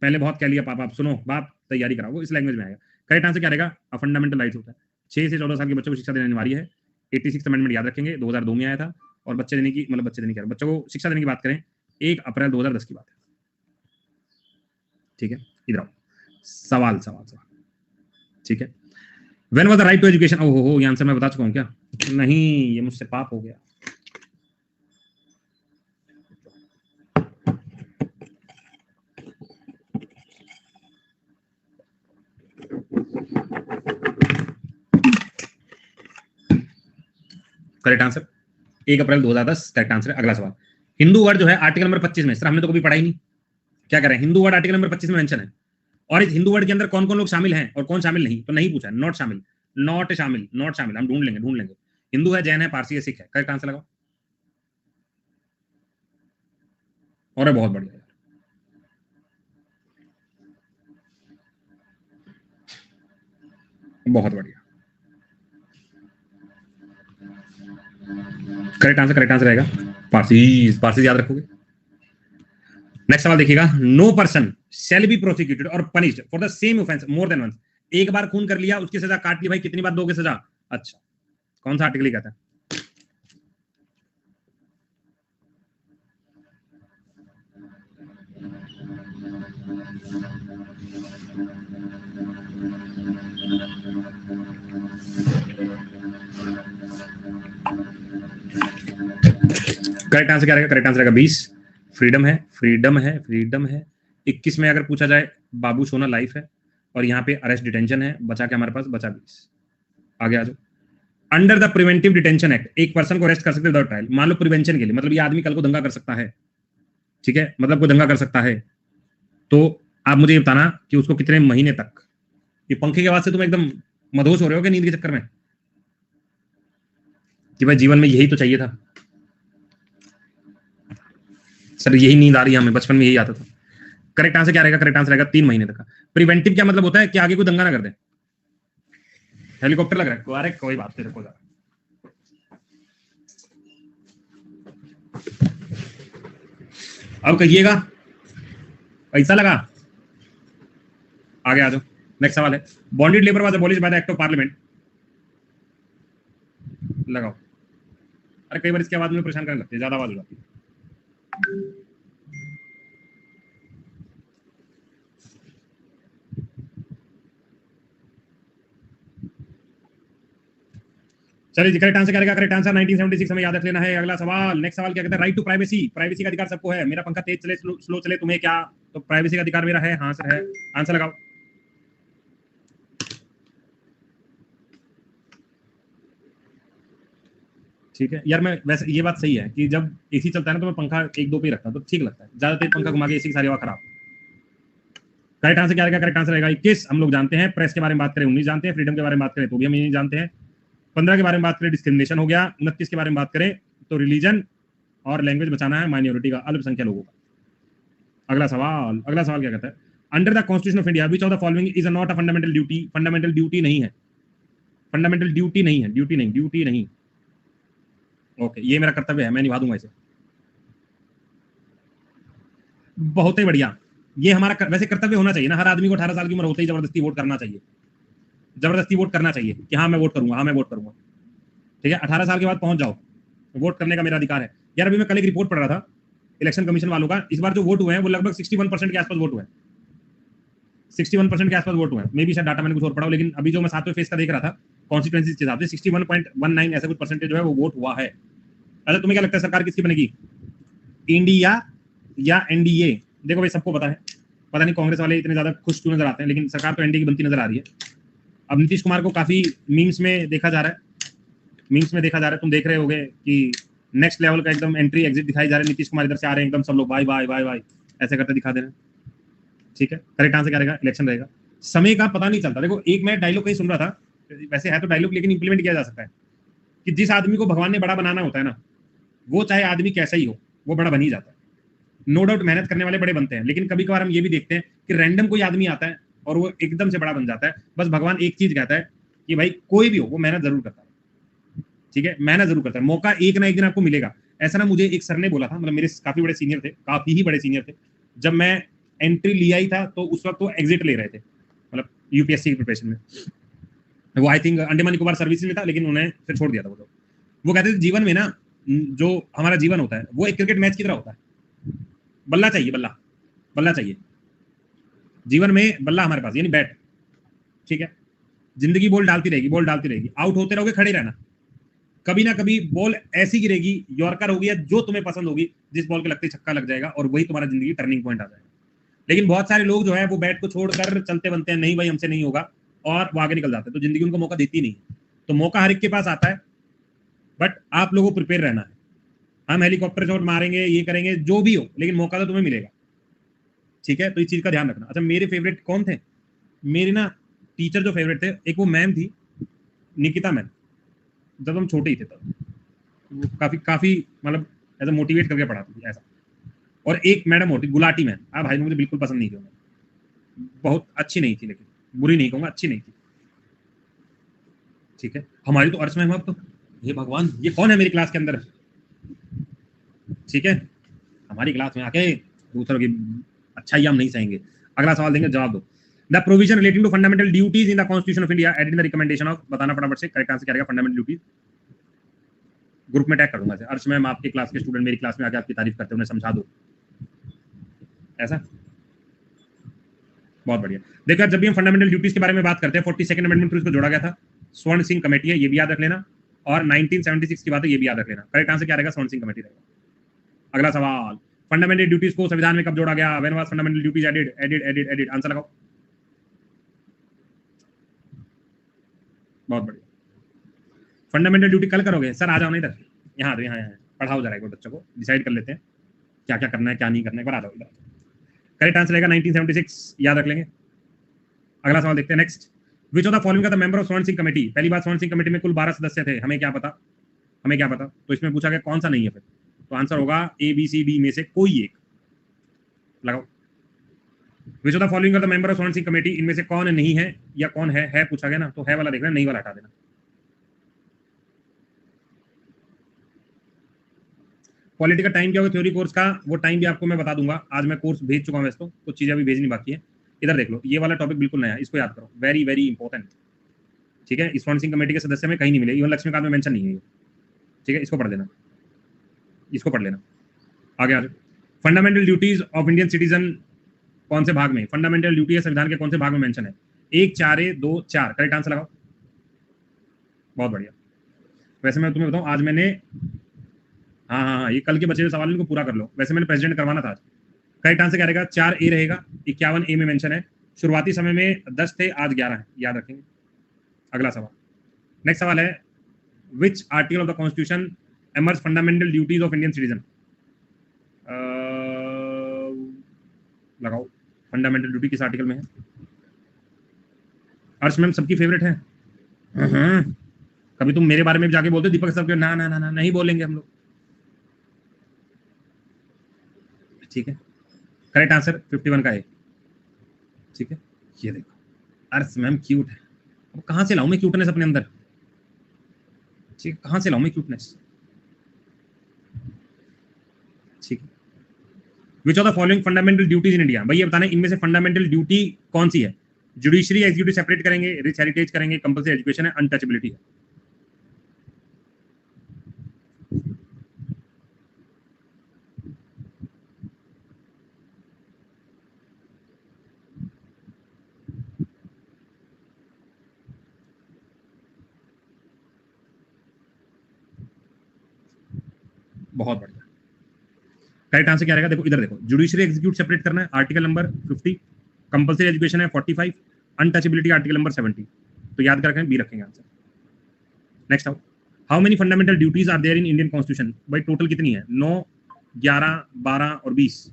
पहले बहुत कह लिया पापा, अब सुनो बाप, तैयारी कराओ, इस लैंग्वेज में आएगा। करेक्ट आंसर क्या रहेगा? फंडामेंटल राइट होता है। 6 से 14 साल के बच्चों को शिक्षा देना अनिवार्य है। 86 अमेंडमेंट याद रखेंगे, 2002 में आया था। और बच्चे देने की, मतलब बच्चे देने की, बच्चों को शिक्षा देने की बात करें 1 अप्रैल 2010 की बात है। ठीक है, इधर आओ, सवाल सवाल सवाल। ठीक है, when was the right to education? ओहो, ये आंसर मैं बता चुका हूं क्या? नहीं, ये मुझसे पाप हो गया। करेक्ट आंसर 1 अप्रैल 2010 करेक्ट आंसर है। अगला सवाल, हिंदू वर्ड जो है आर्टिकल नंबर 25 में, सर हमने तो कभी पढ़ा ही नहीं, क्या कह रहे हैं? हिंदू वर्ड आर्टिकल नंबर 25 में मेंशन है, और इस हिंदू वर्ड के अंदर कौन कौन लोग शामिल हैं और कौन शामिल नहीं, तो नहीं पूछा है। नॉट शामिल, नॉट शामिल, नॉट शामिल, हम ढूंढ लेंगे, ढूंढ लेंगे। हिंदू है, जैन है, पारसी है, सिख है। करेक्ट आंसर लगाओ। और बहुत बढ़िया यार, बहुत बढ़िया। करेक्ट आंसर रहेगा पारसी, पारसी याद रखोगे। नेक्स्ट सवाल देखिएगा, no person shall be prosecuted और punished for the same offence more than once. एक बार खून कर लिया, उसकी सजा काट ली भाई, कितनी बार दोगे सजा? अच्छा कौन सा आर्टिकल कहता है? करेक्ट आंसर क्या रहेगा? करेक्ट आंसर रहेगा 20, फ्रीडम है, फ्रीडम है, फ्रीडम है। 21 में अगर पूछा जाए बाबू सोना लाइफ है, और यहाँ पे अरेस्ट डिटेंशन है, बचा के हमारे पास बचा 20। आगे आ जाओ। Under the preventive detention act एक पर्सन को अरेस्ट कर सकते विदाउट ट्रायल। मान लो प्रिवेंशन के लिए, मतलब ये आदमी कल को दंगा कर सकता है, ठीक है, मतलब कोई दंगा कर सकता है, तो आप मुझे ये बताना कि उसको कितने महीने तक। ये पंखे के आवाज से तुम एकदम मदहोश हो रहे हो क्या नींद के चक्कर में, कि भाई जीवन में यही तो चाहिए था सर, यही नींद आ रही है हमें, बचपन में यही आता था। करेक्ट आंसर क्या रहेगा? करेक्ट आंसर रहेगा 3 महीने तक का। प्रिवेंटिव क्या मतलब होता है? कि आगे कोई दंगा ना कर दे। हेलीकॉप्टर लग रहा है, अरे कोई बात नहीं, रुको जरा। अब कहिएगा पैसा लगा। आगे आ जाओ, नेक्स्ट सवाल है, bonded labour was abolished by the act of parliament लगाओ। अरे कई बार इसकी आवाज में परेशान करने लगती है, ज्यादा आवाज हो जाती है। चलिए जी, करेक्ट आंसर क्या रहेगा? करेक्ट आंसर 1976 हमें याद रख लेना है। अगला सवाल, नेक्स्ट सवाल क्या कहता है? राइट टू प्राइवेसी, प्राइवेसी का अधिकार सबको है। मेरा पंखा तेज चले स्लो चले तुम्हें क्या? तो प्राइवेसी का अधिकार मेरा है। हाँ सर है। आंसर लगाओ। ठीक है यार, मैं वैसे ये बात सही है कि जब एसी चलता है ना तो मैं पंखा 1-2 पे ही रखता हूँ, तो ठीक लगता है। ज्यादा तेज पंखा घुमा के एसी की सारी हवा खराब। करेक्ट आंसर क्या रहेगा? करेक्ट आंसर रहेगा 21 हम लोग जानते हैं। प्रेस के बारे में बात करें 19 जानते हैं। फ्रीडम के बारे में बात करें तो भी हम नहीं जानते हैं। 15 के बारे में बात करें डिस्क्रिमिनेशन हो गया। 29 के बारे में बात करें तो रिलीजन और लैंग्वेज बचाना है माइनॉरिटी का, अल्पसंख्यक लोगों का। अगला सवाल, अगला सवाल क्या कहता है? Under the constitution of India which of the following is not a fundamental duty? Fundamental duty नहीं है, फंडामेंटल ड्यूटी नहीं है, ड्यूटी नहीं, ड्यूटी नहीं। ओके, ये मेरा कर्तव्य है, मैं निभा दूंगा इसे। बहुत ही बढ़िया। ये हमारा वैसे कर्तव्य होना चाहिए ना, हर आदमी को 18 साल की उम्र होते ही जबरदस्ती वोट करना चाहिए। जबरदस्ती वोट करना चाहिए कि हाँ मैं वोट करूंगा, हाँ मैं वोट करूंगा। ठीक है, 18 साल के बाद पहुंच जाओ, वोट करने का मेरा अधिकार है। यार अभी मैं कल एक रिपोर्ट पढ़ रहा था इलेक्शन कमीशन वालों का। इस बार जो वोट हुए हैं वो लगभग 61% के आसपास वोट हुए हैं। 61% के आसपास वोट हुए हैं। मे बी शायद डाटा मैंने कुछ और पढ़ा हो, लेकिन अभी जो मैं 7वें फेज का देख रहा था कॉन्स्टिट्यूएंसी के हिसाब से 61.19 ऐसा कुछ परसेंटेज जो है वो वोट हुआ है। अच्छा तुम्हें क्या लगता है सरकार किसकी बनेगी? इंडिया या एनडीए? देखो भाई सबको पता है, पता नहीं कांग्रेस वाले इतने ज्यादा खुश क्यों नजर आते हैं, लेकिन सरकार तो एनडीए की बनती नजर आ रही है। अब नीतीश कुमार को काफी मीम्स में देखा जा रहा है, मीम्स में देखा जा रहा है, तुम देख रहे होगे कि नेक्स्ट लेवल का एकदम एंट्री एग्जिट दिखाई जा रहा है। नीतीश कुमार इधर से आ रहे हैं, एकदम सब लोग बाय बाय बाय बाय ऐसे करते दिखा दे रहे हैं। ठीक है, करेक्ट आंसर क्या रहेगा? इलेक्शन रहेगा। समय का पता नहीं चलता। देखो एक मैं डायलॉग कहीं सुन रहा था, वैसे है तो डायलॉग लेकिन इंप्लीमेंट किया जा सकता है, कि जिस आदमी को भगवान ने बड़ा बनाना होता है ना, वो चाहे आदमी कैसा ही हो वो बड़ा बन ही जाता है। नो डाउट मेहनत करने वाले बड़े बनते हैं, लेकिन कभी कभार हम ये भी देखते हैं कि रैंडम कोई आदमी आता है और वो एकदम से बड़ा बन जाता है। बस भगवान एक चीज कहता है कि भाई कोई भी हो वो मेहनत जरूर करता है। ठीक है, मेहनत जरूर करता है, मौका एक ना एक दिन आपको मिलेगा। ऐसा ना मुझे एक सर ने बोला था, मतलब मेरे काफी बड़े सीनियर थे, काफी ही बड़े सीनियर थे। जब मैं एंट्री लिया ही था तो उस वक्त वो एग्जिट ले रहे थे, मतलब यूपीएससी की प्रिपरेशन में। वो I think Andaman Nicobar service में था, लेकिन उन्हें फिर छोड़ दिया था वो लोग। वो कहते थे जीवन में ना, जो हमारा जीवन होता है वो एक क्रिकेट मैच की तरह होता है। बल्ला चाहिए, बल्ला, बल्ला चाहिए जीवन में, बल्ला हमारे पास यानी बैट। ठीक है, जिंदगी बॉल डालती रहेगी, बॉल डालती रहेगी, आउट होते रहोगे, खड़े रहना। कभी ना कभी बॉल ऐसी गिरेगी, यॉर्कर होगी या जो तुम्हें पसंद होगी, जिस बॉल के लगते छक्का लग जाएगा और वही तुम्हारा जिंदगी टर्निंग पॉइंट आ जाएगा। लेकिन बहुत सारे लोग जो है वो बैट को छोड़कर चलते बनते हैं, नहीं भाई हमसे नहीं होगा, और वो आगे निकल जाते हैं, तो जिंदगी उनको मौका देती नहीं। तो मौका हर एक के पास आता है, बट आप लोगों को प्रिपेयर रहना है। हम हेलीकॉप्टर शॉट मारेंगे, ये करेंगे, जो भी हो, लेकिन मौका तो तुम्हें मिलेगा। ठीक है, तो इस चीज का ध्यान रखना। अच्छा मेरे फेवरेट कौन थे? मेरे ना टीचर जो फेवरेट थे, एक वो मैम थी, निकिता मैम, जब हम छोटे ही थे तब। वो काफी काफी मतलब ऐसा मोटिवेट करके पढ़ाती थी ऐसा। और एक मैडम होती गुलाटी मैम, भाई मुझे बिल्कुल पसंद नहीं थी, बहुत अच्छी नहीं थी, लेकिन बुरी नहीं कहूंगा, अच्छी नहीं थी। ठीक है, हमारी तो अर्श मैम, अब तो ये भगवान ये कौन है मेरी क्लास के अंदर? ठीक है, हमारी क्लास में आके दूसरों की अच्छाई हम नहीं सहेंगे। अगला सवाल देंगे, जवाब दो। The provision relating to fundamental duties in the constitution of India added in the recommendation of, बताना फटाफट से, करेक्ट आंसर क्या रहेगा? Fundamental duties. ग्रुप में टैग कर दूंगा। अर्श मैम आपके क्लास के स्टूडेंट मेरी क्लास में आके आपकी तारीफ करते हैं, उन्हें समझा दो ऐसा। बहुत बढ़िया। देखो जब भी हम फंडामेंटल ड्यूटीज के बारे में बात करते हैं, 42nd अमेंडमेंट थ्रू इसको जोड़ा गया था। स्वर्ण सिंह कमेटी है, ये भी याद रख लेना। और 1976 की बात है, ये भी याद रख लेना। करेक्ट आंसर क्या रहेगा? स्वर्ण सिंह कमेटी रहेगा। अगला सवाल, फंडामेंटल ड्यूटीज को संविधान में कब जोड़ा गया? When was fundamental duties added? Added added added, answer लगाओ। बहुत बढ़िया। फंडामेंटल ड्यूटी कल करोगे? सर आ जाओ ना इधर, यहाँ यहाँ पढ़ाओ जरा एक बार बच्चों को, डिसाइड कर लेते हैं क्या क्या करना है क्या नहीं करना है, एक बार आ जाओ इधर। करेक्ट आंसर रहेगा 1976, याद रख लेंगे। अगला सवाल देखते हैं next. Which of the following का द मेंबर ऑफ स्वर्ण सिंह कमेटी? पहली बात, स्वर्ण सिंह कमेटी में कुल 12 सदस्य थे, हमें क्या पता, हमें क्या पता। तो इसमें पूछा गया कौन सा नहीं है, फिर तो आंसर होगा ए बी सी डी में से कोई एक। लगाओ। विच ऑफ द फॉलोइंग का द मेंबर ऑफ स्वर्ण सिंह कमेटी, इनमें से कौन नहीं है या कौन है पूछा गया ना, तो है वाला देखना, नहीं वाला हटा देना। पॉलिटी का टाइम क्या होगा थ्योरी कोर्स का, वो टाइम भी आपको मैं बता दूंगा। आज मैं कोर्स भेज चुका हूं वैसे, तो कुछ चीजें अभी भेजनी बाकी है। इधर देख लो, ये वाला टॉपिक बिल्कुल नया है, इसको याद करो, वेरी वेरी इंपॉर्टेंट। ठीक है, स्पॉन्सिंग कमेटी के सदस्य में कहीं नहीं मिले, इवन लक्ष्मीकांत में मेंशन नहीं है ये, ठीक है, इसको पढ़ लेना, इसको पढ़ लेना। आगे fundamental duties of Indian citizen कौन से भाग में, फंडामेंटल ड्यूटी है संविधान के कौन से भाग में मेंशन है? 1, 4 A 2 4, करेक्ट आंसर लगाओ। बहुत बढ़िया। वैसे मैं तुम्हें बताऊं, आज मैंने हाँ, ये कल के बचे हुए सवाल इनको पूरा कर लो। वैसे मैंने प्रेसिडेंट करवाना था आज। करेक्ट आंसर क्या रहेगा? 4 A रहेगा। 51 A में मेंशन है। शुरुआती समय में 10 थे, आज 11 है, याद रखेंगे। अगला सवाल, नेक्स्ट सवाल है, विच article of the constitution emerge fundamental duties of Indian citizen? लगाओ, फंडामेंटल ड्यूटी किस आर्टिकल में है? अर्श मैम सबकी फेवरेट है। कभी तुम मेरे बारे में भी जाके बोलते दीपक सर, ना ना ना ना नहीं बोलेंगे हम लोग, ठीक है। करेक्ट आंसर 51 का है, ठीक है। ये देखो, अर्श मैम क्यूट है। अब कहां से लाऊं मैं क्यूटनेस अपने अंदर, ठीक है, कहां से लाऊं मैं क्यूटनेस, ठीक है। Which of the following fundamental duties in India, भाई ये बताना इनमें से फंडामेंटल ड्यूटी कौन सी है? जुडिशरी एग्जीक्यूटिव सेपरेट करेंगे, रिच हेरिटेज करेंगे, कंपल्सरी एजुकेशन है, अनटचेबिलिटी है। बहुत बढ़िया। करेक्ट आंसर क्या रहेगा? देखो इधर देखो, जुडिशरी एग्जीक्यूट सेपरेट करना है, आर्टिकल नंबर 50, कंपल्सरी एजुकेशन है 45, अनटचेबिलिटी आर्टिकल नंबर 70। तो याद कर रखें, बी रखेंगे answer. Next how many fundamental duties are there in Indian constitution? भाई टोटल कितनी है? 9, 11, 12 और 20,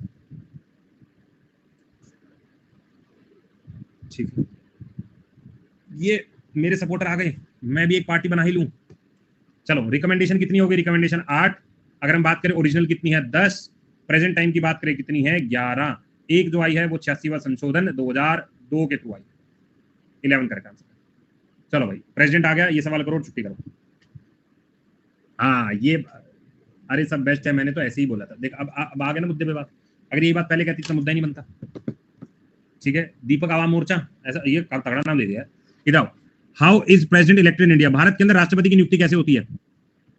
ठीक है। ये मेरे सपोर्टर आ गए, मैं भी एक पार्टी बना ही लूं। चलो, रिकमेंडेशन कितनी होगी? रिकमेंडेशन 8, अगर हम बात करें ओरिजिनल कितनी है? 10, प्रेजेंट टाइम की बात करें कितनी है? 11। एक जो आई है वो 86वां संशोधन 2002 के थ्रू आई, 11 करेक्ट आंसर। चलो भाई, प्रेसिडेंट आ गया, ये सवाल करो, छुट्टी करो। हाँ ये, अरे सब बेस्ट है, मैंने तो ऐसे ही बोला था। देख अब आ गया ना मुद्दे पे बात। अगर ये बात पहले कहती तो मुद्दा ही नहीं बनता, ठीक है। दीपक आवाम मोर्चा, ऐसा ये तगड़ा नाम दे दिया। इधर how is president elected in India? Bharat के अंदर राष्ट्रपति की नियुक्ति कैसे होती है?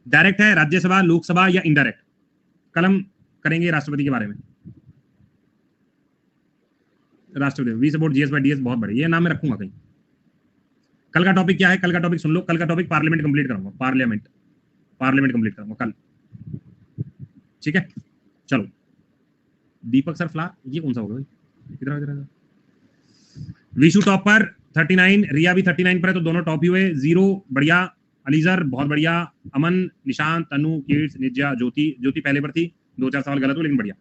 डायरेक्ट है, राज्यसभा, लोकसभा या इनडायरेक्ट? कलम करेंगे राष्ट्रपति के बारे में। राष्ट्रपति we support GS by DS, बहुत बढ़िया, ये नाम मैं रखूंगा कहीं। कल का टॉपिक क्या है? कल का टॉपिक सुन लो, कल का टॉपिक पार्लियामेंट कंप्लीट करूंगा, पार्लियामेंट कंप्लीट करूंगा कल, ठीक है। चलो, दीपक सर फ्लार, ये कौन सा होगा भाई? इधर इधर, विशु टॉपर 39, रिया भी 39 पर है, तो दोनों टॉप ही हुए। 0 बढ़िया, अलीजर बहुत बढ़िया, अमन, निशांत, तनु, कीर्स, निज्जा, ज्योति पहले पर थी, 2-4 सवाल गलत हो लेकिन बढ़िया,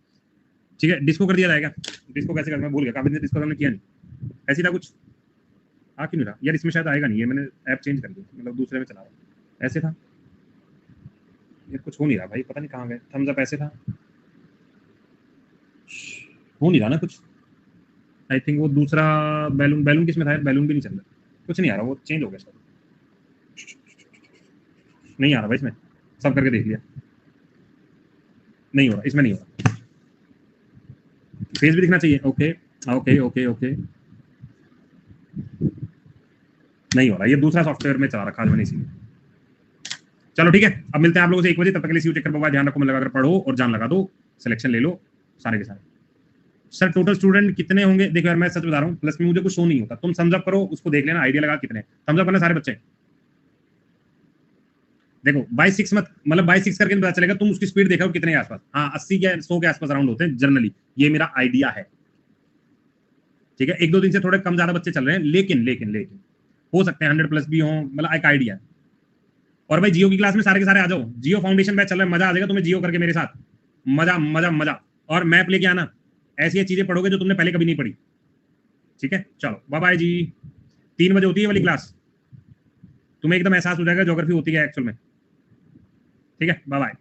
ठीक है। डिस्को कर दिया जाएगा, डिस्को कैसे करना मैं भूल गया, काफी दिन डिस्को हमने किया नहीं, ऐसी था कुछ, आ क्यों नहीं रहा यार? इसमें शायद आएगा नहीं, ये मैंने ऐप चेंज कर दी, मतलब दूसरे में चला रहा हूँ। ऐसे था यार, कुछ हो नहीं रहा भाई, पता नहीं कहाँ गए। थम्स अप ऐसे था, हो नहीं रहा ना कुछ। आई थिंक वो दूसरा बैलून किसमें था? बैलून भी नहीं चल रहा, कुछ नहीं आ रहा, वो चेंज हो गया सर, नहीं आ रहा भाई इसमें, सब करके देख लिया, नहीं हो रहा, इसमें नहीं हो रहा। फेस भी दिखना चाहिए, ओके ओके ओके ओके, नहीं हो रहा, ये दूसरा सॉफ्टवेयर में चला रखा है मैंने इसीलिए। चलो ठीक है, अब मिलते हैं आप लोगों से 1 बजे, तब तक के लिए सी यू टेक कर, बाबा, ध्यान रखो, मन लगाकर पढ़ो और जान लगा दो, सिलेक्शन ले लो सारे के सारे। सर टोटल स्टूडेंट कितने होंगे? देखो यार मैं सच बता रहा हूँ, प्लस में मुझे कुछ शो नहीं होता, तुम थम्स अप करो, उसको देख लेना, आइडिया लगा कितने थम्स अप करना सारे बच्चे। देखो बाई 6 मत, मतलब बाई 6 करके पता चलेगा, तुम उसकी स्पीड देखो कितने के आसपास। हाँ 80 या 100 के आसपास राउंड होते हैं जनरली, ये मेरा आइडिया है, ठीक है। 1-2 दिन से थोड़े कम ज्यादा बच्चे चल रहे हैं, लेकिन लेकिन लेकिन हो सकते हैं 100 प्लस भी हो, मतलब एक आइडिया। और भाई जियो की क्लास में सारे के सारे आ जाओ, जियो फाउंडेशन बैच चल रहा है, मजा आ जाएगा तुम्हें जियो करके मेरे साथ, मजा मजा मजा। और मैप लेके आना, ऐसी चीजें पढ़ोगे जो तुमने पहले कभी नहीं पढ़ी, ठीक है। चलो बाय बाय जी, 3 बजे होती है वाली क्लास, तुम्हें एकदम एहसास हो जाएगा ज्योग्राफी होती है एक्चुअल में, ठीक है। Bye bye.